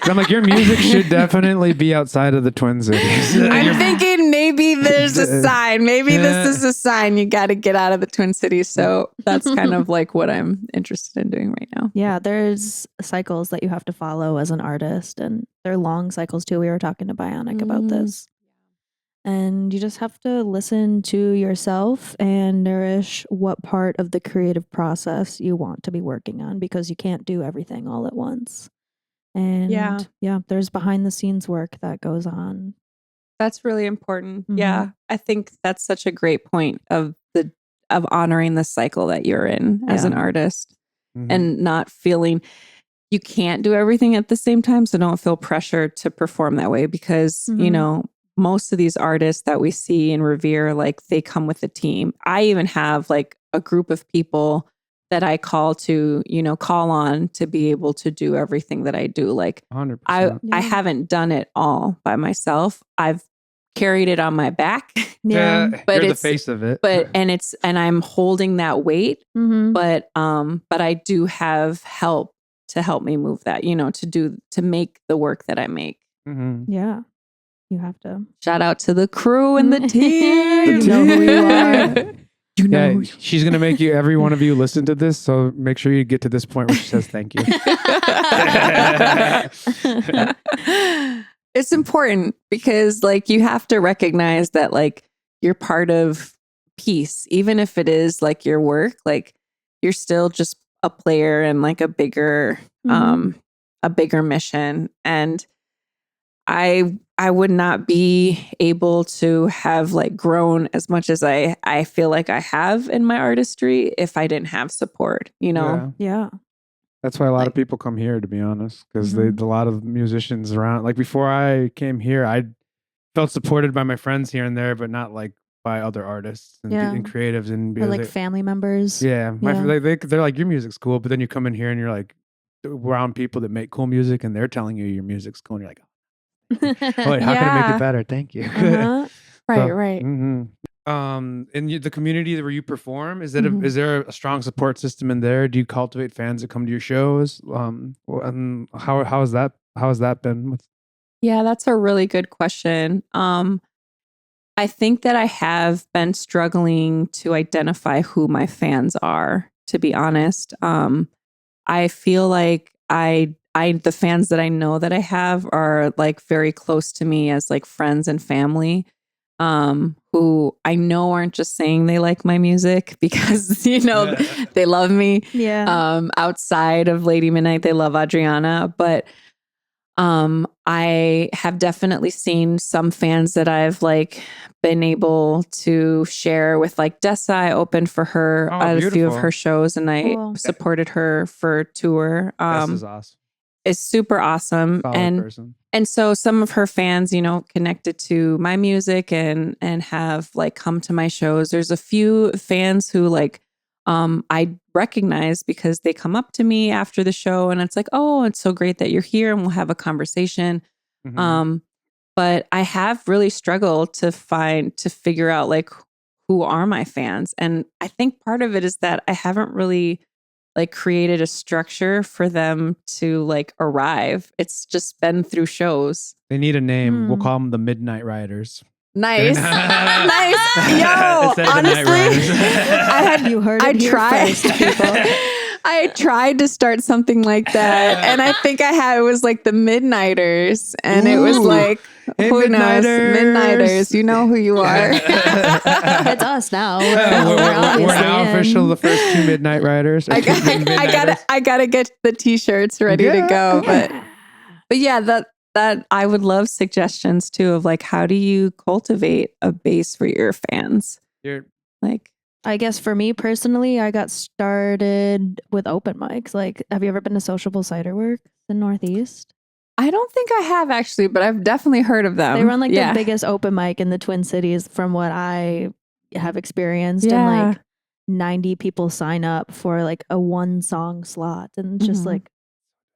I'm like, your music should definitely be outside of the Twin Cities. I'm thinking maybe there's a sign. Maybe this is a sign you got to get out of the Twin Cities. So that's kind of like what I'm interested in doing right now. Yeah, there's cycles that you have to follow as an artist, and they're long cycles too. We were talking to Bionic about this. And you just have to listen to yourself and nourish what part of the creative process you want to be working on because you can't do everything all at once. And there's behind the scenes work that goes on. That's really important. Yeah. I think that's such a great point of honoring the cycle that you're in as an artist and not feeling you can't do everything at the same time. So don't feel pressure to perform that way because, you know, most of these artists that we see and revere, like they come with a team. I even have like a group of people that I call on to be able to do everything that I do. Like 100%. I haven't done it all by myself. I've carried it on my back. But you're the face of it. And I'm holding that weight. But I do have help to help me move that, you know, to make the work that I make. Yeah. You have to. Shout out to the crew and the team. You know who you are. You know, she's going to make every one of you listen to this. So make sure you get to this point where she says thank you. It's important because like you have to recognize that like you're part of piece, even if it is like your work, like you're still just a player in like a bigger mission. And I would not be able to have like grown as much as I feel like I have in my artistry if I didn't have support, you know? Yeah. That's why a lot of people come here, to be honest, because a lot of musicians around. Like before I came here, I felt supported by my friends here and there, but not like by other artists and creatives and or like family members. Yeah, they're like, your music's cool, but then you come in here and you're like around people that make cool music, and they're telling you your music's cool, and you're like, oh, wait, how can I make it better? Thank you. Right. the community where you perform, is there a strong support system in there? Do you cultivate fans that come to your shows? And how has that been? Yeah, that's a really good question. I think that I have been struggling to identify who my fans are, to be honest. I feel like the fans that I know that I have are like very close to me as like friends and family, who I know aren't just saying they like my music because, they love me. Yeah. Outside of Lady Midnight, they love Adriana, but I have definitely seen some fans that I've like been able to share with, like Dessa. I opened for her at a few of her shows, and I supported her for tour. Dessa's awesome. Is super awesome. And so some of her fans, connected to my music and have like come to my shows. There's a few fans who like I recognize because they come up to me after the show and it's like, oh, it's so great that you're here and we'll have a conversation. But I have really struggled to figure out like who are my fans. And I think part of it is that I haven't really like created a structure for them to like arrive. It's just been through shows. They need a name. We'll call them the Midnight Riders. Nice. Nice. Yo, honestly, you heard it here first, people. I tried to start something like that, and I think it was like the Midnighters, and it was like, hey, who knows? Midnighters, you know who you are. It's us now. We're now official, the first two Midnight Riders. I gotta get the t-shirts ready to go, but yeah, that I would love suggestions too of like, how do you cultivate a base for your fans? I guess for me personally, I got started with open mics. Like, have you ever been to Sociable Cider Works in Northeast? I don't think I have actually, but I've definitely heard of them. They run like the biggest open mic in the Twin Cities from what I have experienced. And like 90 people sign up for like a 1-song slot. And it's just like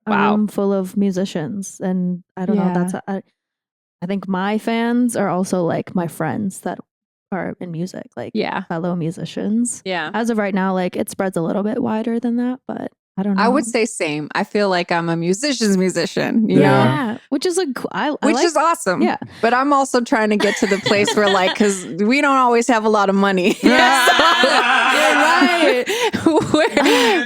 a room full of musicians. And I don't know, I think my fans are also like my friends that are in music, like fellow musicians. Yeah. As of right now, like it spreads a little bit wider than that, but I don't know. I would say same. I feel like I'm a musician's musician, you know? Which is like, which is awesome. Yeah. But I'm also trying to get to the place where like, because we don't always have a lot of money. You're right.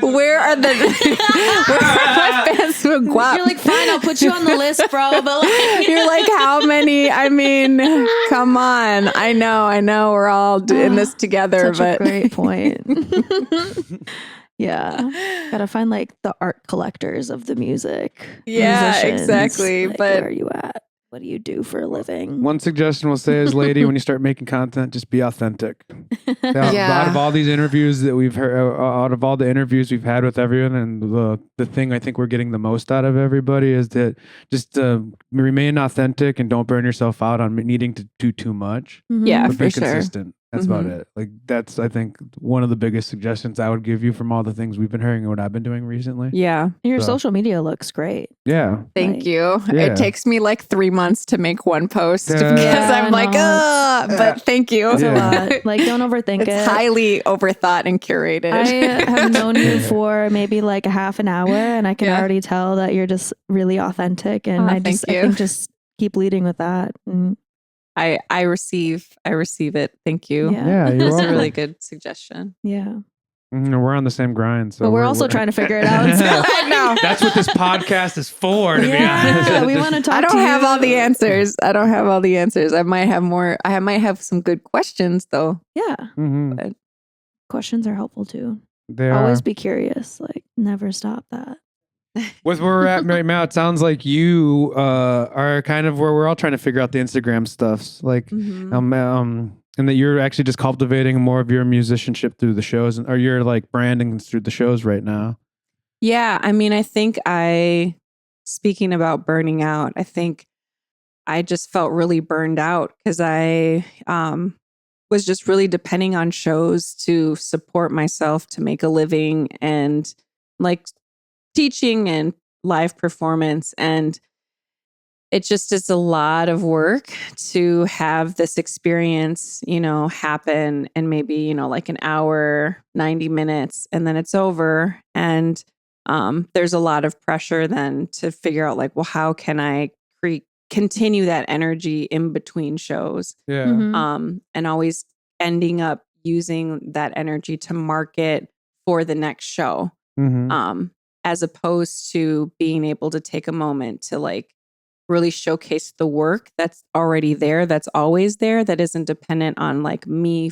Where are my fans who guap? You're like, fine, I'll put you on the list, bro. But like, you're like, how many? I mean, come on. I know. We're all in this together. Such a great point. Yeah. Gotta find like the art collectors of the music. Yeah, musicians. exactly. Like, but where are you at? What do you do for a living? One suggestion we'll say is, lady, when you start making content, just be authentic. Out of all these interviews that we've heard, out of all the interviews we've had with everyone, and the thing I think we're getting the most out of everybody is that just remain authentic and don't burn yourself out on needing to do too much. Yeah, but for be sure. consistent. That's about it. Like that's, I think, one of the biggest suggestions I would give you from all the things we've been hearing and what I've been doing recently. Yeah. Your social media looks great. Yeah. Thank you. Yeah. It takes me like 3 months to make one post because I'm like, but thank you. It's a lot. Like, don't overthink it. It's highly overthought and curated. I have known you for maybe like a half an hour, and I can already tell that you're just really authentic. And I think just keep leading with that. And I receive it. Thank you. Yeah, you're That's a really good suggestion. Yeah. We're on the same grind. So but we're also trying to figure it out. I know. That's what this podcast is for, to be honest. We want to talk I don't have all the answers. I might have more. I might have some good questions though. Yeah. But questions are helpful too. They always be curious. Like, never stop that. With where we're at right now, it sounds like you are kind of where we're all trying to figure out the Instagram stuffs. Like, and that you're actually just cultivating more of your musicianship through the shows, or you're like branding through the shows right now. Yeah, I mean, I think speaking about burning out, I think I just felt really burned out because I was just really depending on shows to support myself, to make a living, and like teaching and live performance. And it just is a lot of work to have this experience, happen in maybe, like an hour, 90 minutes, and then it's over. And there's a lot of pressure then to figure out like, well, how can I continue that energy in between shows? Yeah. And always ending up using that energy to market for the next show. As opposed to being able to take a moment to like really showcase the work that's already there, that's always there, that isn't dependent on like me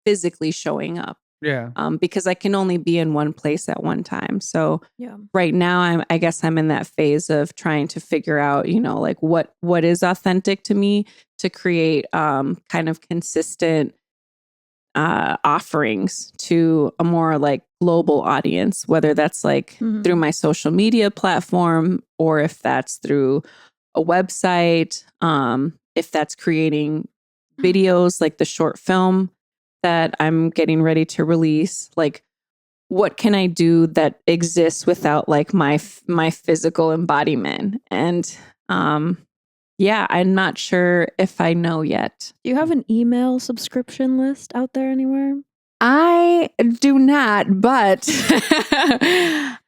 physically showing up. Yeah. Because I can only be in one place at one time. So right now, I guess I'm in that phase of trying to figure out, like what is authentic to me to create kind of consistent offerings to a more like global audience, whether that's like through my social media platform or if that's through a website, if that's creating videos like the short film that I'm getting ready to release. Like, what can I do that exists without like my physical embodiment? And I'm not sure if I know yet. Do you have an email subscription list out there anywhere? I do not, but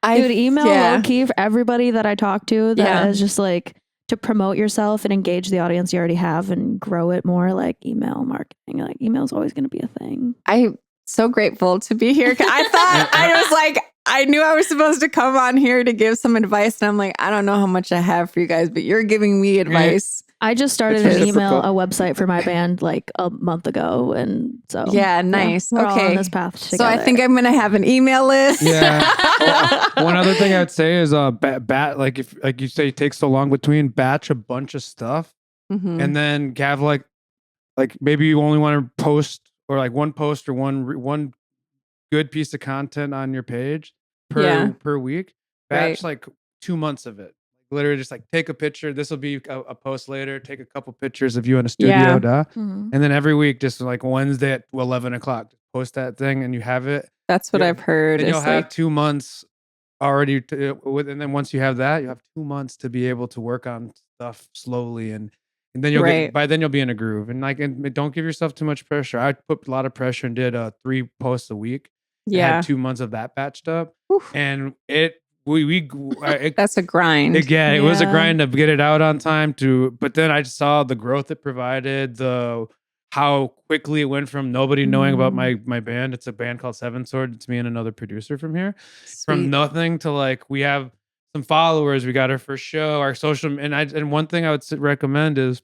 I would email low key for everybody that I talk to that is just like to promote yourself and engage the audience you already have and grow it more, like email marketing. Like email is always going to be a thing. I'm so grateful to be here. I thought I was like, I knew I was supposed to come on here to give some advice. And I'm like, I don't know how much I have for you guys, but you're giving me advice. I just started a website for my band like a month ago. And so, nice. We're all on this path together. So I think I'm going to have an email list. Yeah. Well, one other thing I'd say is like if like you say it takes so long between, batch a bunch of stuff and then have like maybe you only want to post or like one post or one good piece of content on your page per week. Batch like 2 months of it. Literally just like take a picture. This will be a post later. Take a couple pictures of you in a studio, and then every week, just like Wednesday at 11 o'clock, post that thing, and you have it. That's what I've heard. And you'll have 2 months already, and then once you have that, you have 2 months to be able to work on stuff slowly, and then you'll by then you'll be in a groove. And like, and don't give yourself too much pressure. I put a lot of pressure and did 3 posts a week. Yeah, I had 2 months of that batched up, and that's a grind. Again, it was a grind to get it out on time but then I saw the growth it provided, how quickly it went from nobody knowing about my band. It's a band called Seven Sword. It's me and another producer from here. Sweet. From nothing to like, we have some followers. We got our first show, our social. And one thing I would recommend is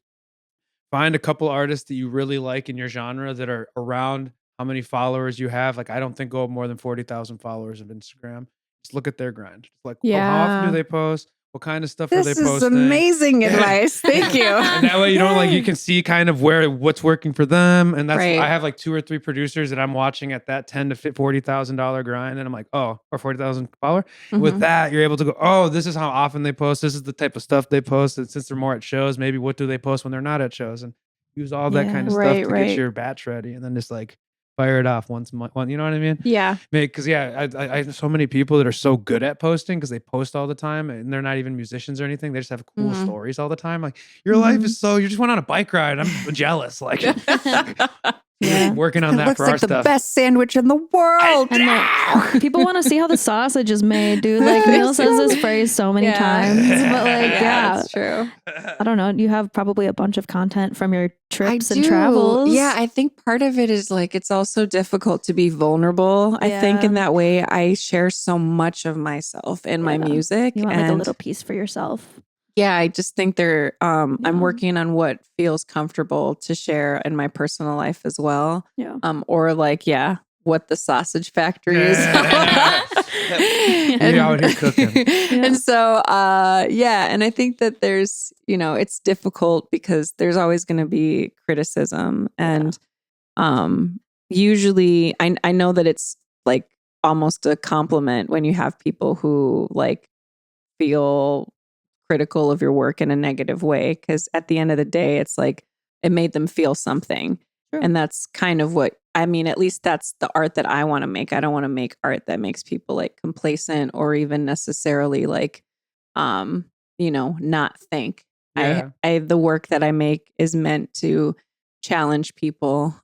find a couple artists that you really like in your genre that are around how many followers you have. Like, I don't think go up more than 40,000 followers of Instagram. Just look at their grind. Just like, how often do they post? What kind of stuff are they posting? This is amazing advice. Thank you. And that way, you can see kind of what's working for them. And that's I have like 2 or 3 producers that I'm watching at that $10,000 to $40,000 grind, and I'm like, or 40,000 follower. With that, you're able to go, this is how often they post. This is the type of stuff they post. And since they're more at shows, maybe what do they post when they're not at shows? And use all that kind of stuff to get your batch ready, and then just like fire it off once a month. You know what I mean? Yeah. Because I have so many people that are so good at posting because they post all the time, and they're not even musicians or anything. They just have cool stories all the time. Like, your life is you just went on a bike ride. I'm jealous. Like, working on that for our stuff. The best sandwich in the world. And like, people want to see how the sausage is made, dude. Like, Neil says this phrase so many times, but like, that's true. I don't know. You have probably a bunch of content from your trips and travels. Yeah, I think part of it is like, it's also difficult to be vulnerable. I think in that way, I share so much of myself in my music. You want like a little piece for yourself. Yeah, I just think I'm working on what feels comfortable to share in my personal life as well. Yeah. Or like, what the sausage factory is. You're out here cooking. And so, and I think that there's, it's difficult because there's always going to be criticism. And usually I know that it's like almost a compliment when you have people who like feel critical of your work in a negative way, because at the end of the day, it's like it made them feel something. Sure. And that's kind of what I mean, at least that's the art that I want to make. I don't want to make art that makes people like complacent or even necessarily like not think. Yeah. The work that I make is meant to challenge people.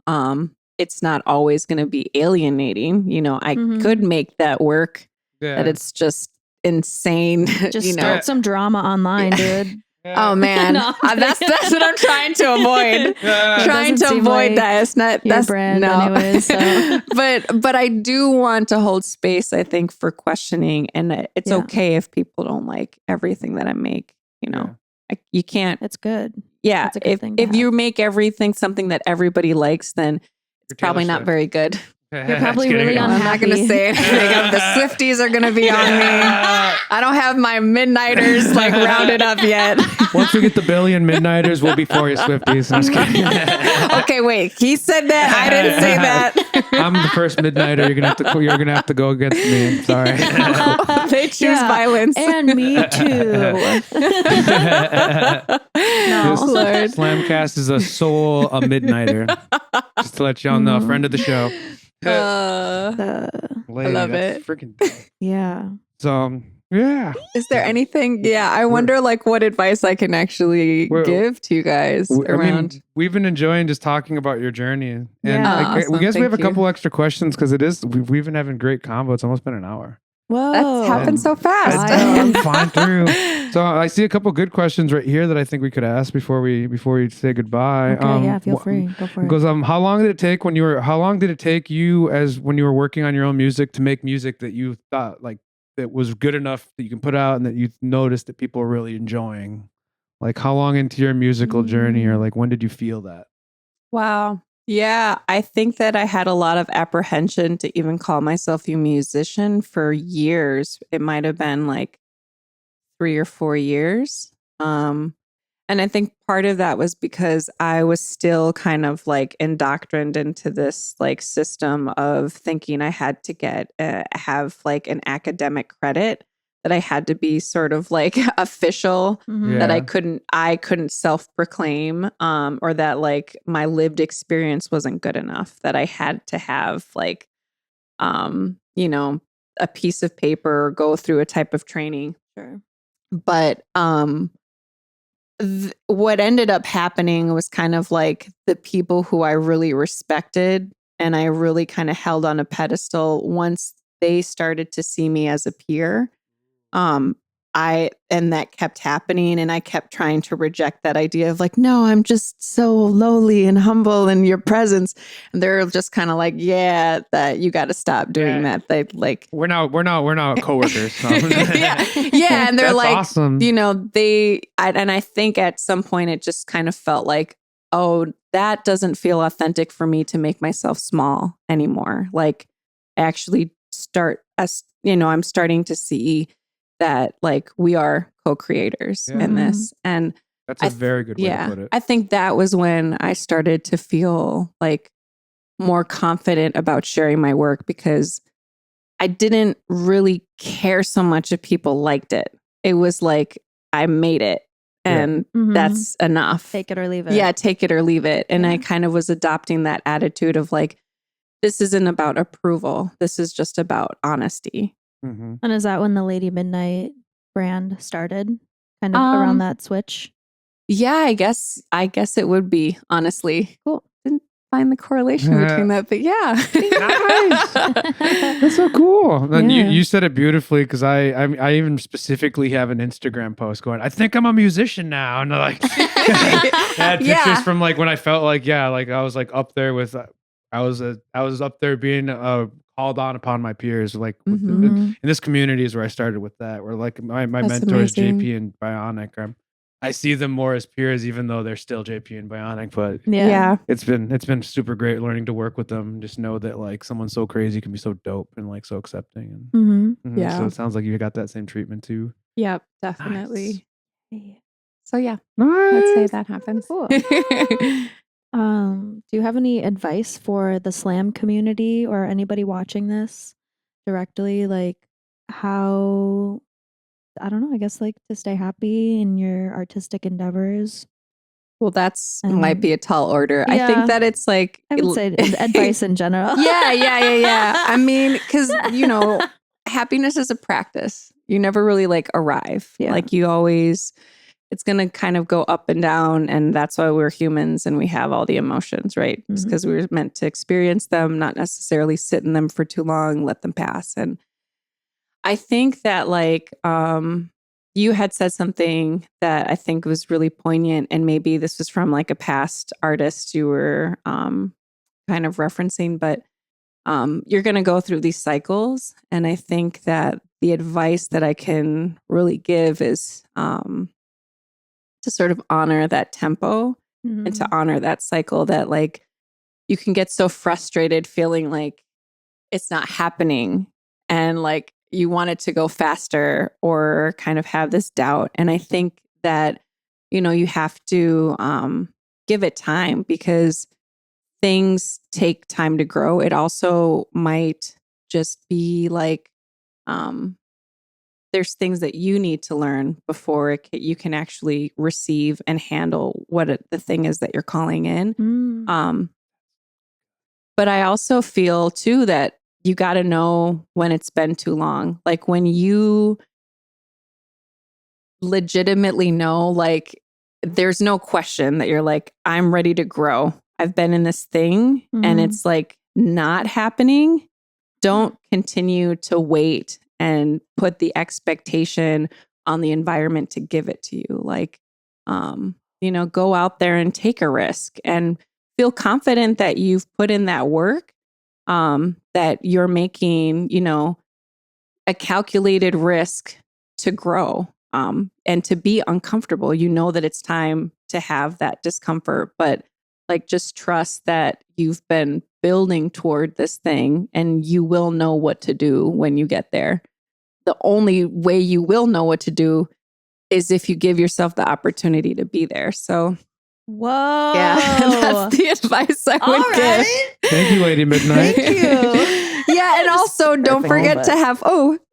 It's not always going to be alienating. You know, I could make that work, that it's just insane. Just start some drama online, dude. Oh man, No, that's what I'm trying to avoid. Trying to avoid that. It's not your that's brand, no. anyways. So. but I do want to hold space, I think, for questioning, and it's okay if people don't like everything that I make. You know, you can't. It's good. Yeah, it's a good thing if you make everything something that everybody likes, then it's probably not very good. You're probably really unhappy. I'm not going to say anything. The Swifties are going to be on me. I don't have my Midnighters like rounded up yet. Once we get the billion Midnighters, we'll be for you, Swifties. I'm just kidding. Okay, wait. He said that. I didn't say that. I'm the first Midnighter. You're gonna have to go against me. Sorry. They choose violence, and me too. No, Lord. SlamCast is a Midnighter. Just to let y'all know, a friend of the show. I love it. Freaking yeah. So yeah. Is there anything? Yeah, I wonder like what advice I can actually give to you guys around. I mean, we've been enjoying just talking about your journey, and awesome. we guess we have a Thank couple extra questions because we've been having great combo. It's almost been an hour. Whoa, that's happened so fast. I'm flying through. So I see a couple good questions right here that I think we could ask before we say goodbye. Okay, yeah, feel free. Go for it. Because how long did it take you as when you were working on your own music to make music that you thought like that was good enough that you can put out and that you noticed that people are really enjoying? Like how long into your musical journey, or like when did you feel that? Wow. Yeah, I think that I had a lot of apprehension to even call myself a musician for years. It might have been like 3 or 4 years. And I think part of that was because I was still kind of like indoctrined into this like system of thinking I had to have like an academic credit, that I had to be sort of like official, that I couldn't self-proclaim, or that like my lived experience wasn't good enough, that I had to have like, you know, a piece of paper or go through a type of training. Sure. But what ended up happening was kind of like the people who I really respected and I really kind of held on a pedestal, once they started to see me as a peer, and that kept happening, and I kept trying to reject that idea of like, no, I'm just so lowly and humble in your presence. And they're just kind of like, yeah, that you got to stop doing that. They like, we're not coworkers. So. yeah. And they're That's like, awesome. you know, and I think at some point it just kind of felt like, oh, that doesn't feel authentic for me to make myself small anymore. Like actually I'm starting to see that like we are co-creators in this. And that's a very good way to put it. I think that was when I started to feel like more confident about sharing my work, because I didn't really care so much if people liked it. It was like, I made it and that's enough. Take it or leave it. Yeah, take it or leave it. And I kind of was adopting that attitude of like, this isn't about approval. This is just about honesty. Mm-hmm. And is that when the Lady Midnight brand started? Kind of around that switch? Yeah, I guess it would be, honestly. Cool. Didn't find the correlation between that, but yeah. Nice. That's so cool. And you said it beautifully, because I even specifically have an Instagram post going, I think I'm a musician now. And like I had pictures from like when I felt like, like I was like up there with I was up there being called on upon my peers, like in this community is where I started with that. Where like my mentors, amazing. JP and Bionic, I see them more as peers, even though they're still JP and Bionic. But it's been super great learning to work with them. Just know that like someone so crazy can be so dope and like so accepting. And so it sounds like you got that same treatment too. Yep, definitely. Nice. So yeah, nice. Let's say that happens. Cool. Do you have any advice for the slam community or anybody watching this directly? Like how, I don't know, I guess like to stay happy in your artistic endeavors? Well, that's might be a tall order. I think that it's like, I would say advice in general. Yeah. I mean, because, happiness is a practice. You never really like arrive. Like you always it's going to kind of go up and down. And that's why we're humans and we have all the emotions, right? Just because we were meant to experience them, not necessarily sit in them for too long, let them pass. And I think that like, you had said something that I think was really poignant, and maybe this was from like a past artist you were kind of referencing, but you're going to go through these cycles. And I think that the advice that I can really give is to sort of honor that tempo and to honor that cycle, that like you can get so frustrated feeling like it's not happening and like you want it to go faster or kind of have this doubt. And I think that, you know, you have to give it time because things take time to grow. It also might just be like, there's things that you need to learn before you can actually receive and handle what the thing is that you're calling in. But I also feel too that you got to know when it's been too long. Like when you legitimately know, like there's no question that you're like, I'm ready to grow. I've been in this thing and it's like not happening. Don't continue to wait and put the expectation on the environment to give it to you. Like, you know, go out there and take a risk and feel confident that you've put in that work, that you're making, you know, a calculated risk to grow, and to be uncomfortable. You know that it's time to have that discomfort, but like just trust that you've been building toward this thing and you will know what to do when you get there. The only way you will know what to do is if you give yourself the opportunity to be there. So, whoa. Yeah, that's the advice I would give. Thank you, Lady Midnight. Thank you. Yeah, and also don't forget to have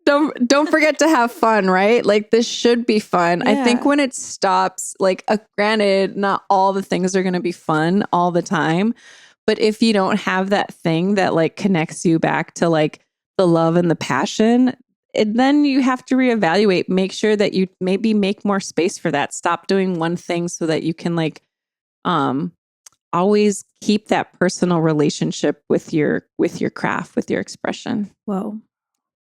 don't forget to have fun, right? Like this should be fun. Yeah. I think when it stops, like granted, not all the things are going to be fun all the time, but if you don't have that thing that like connects you back to like the love and the passion, then you have to reevaluate. Make sure that you maybe make more space for that. Stop doing one thing so that you can like always keep that personal relationship with your craft, with your expression. Whoa.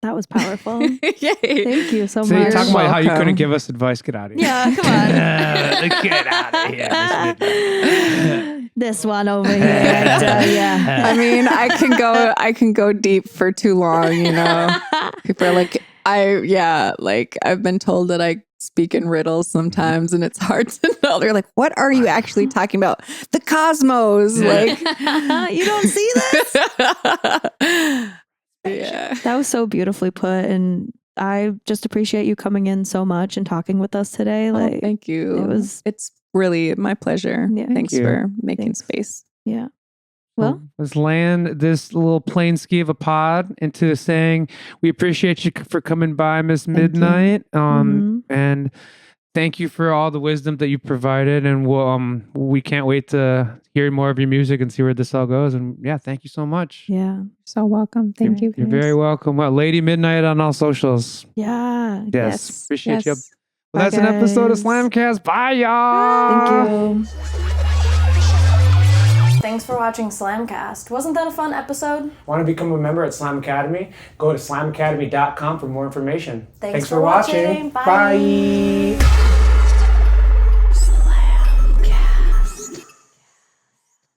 That was powerful. Yay. Thank you so So you're much. talking about how you Welcome. couldn't give us advice. Get out of here. Yeah, come on. Get out of here. Miss Midnight. This one over here. Yeah. I mean, I can go deep for too long, you know. People are like, I've been told that I speak in riddles sometimes and it's hard to know. They're like, what are you actually talking about? The cosmos. Like, You don't see this? yeah. That was so beautifully put. And I just appreciate you coming in so much and talking with us today. Like, Thank you. It's really my pleasure. Yeah. Thanks Thank you. for making space. yeah. Well, let's land this little plane ski of a pod into saying we appreciate you for coming by, Miss Midnight. And thank you for all the wisdom that you provided. And we can't wait to hear more of your music and see where this all goes. And yeah, thank you so much. yeah. So welcome. Thank you. You're very welcome. Lady Midnight on all socials. Yeah. Yes. Appreciate you. Yes. Well, that's Bye, an episode of guys. SlamCast. Bye, y'all. Thank you. Thanks for watching SlamCast. Wasn't that a fun episode? Want to become a member at Slam Academy? Go to slamacademy.com for more information. Thanks for watching. Bye.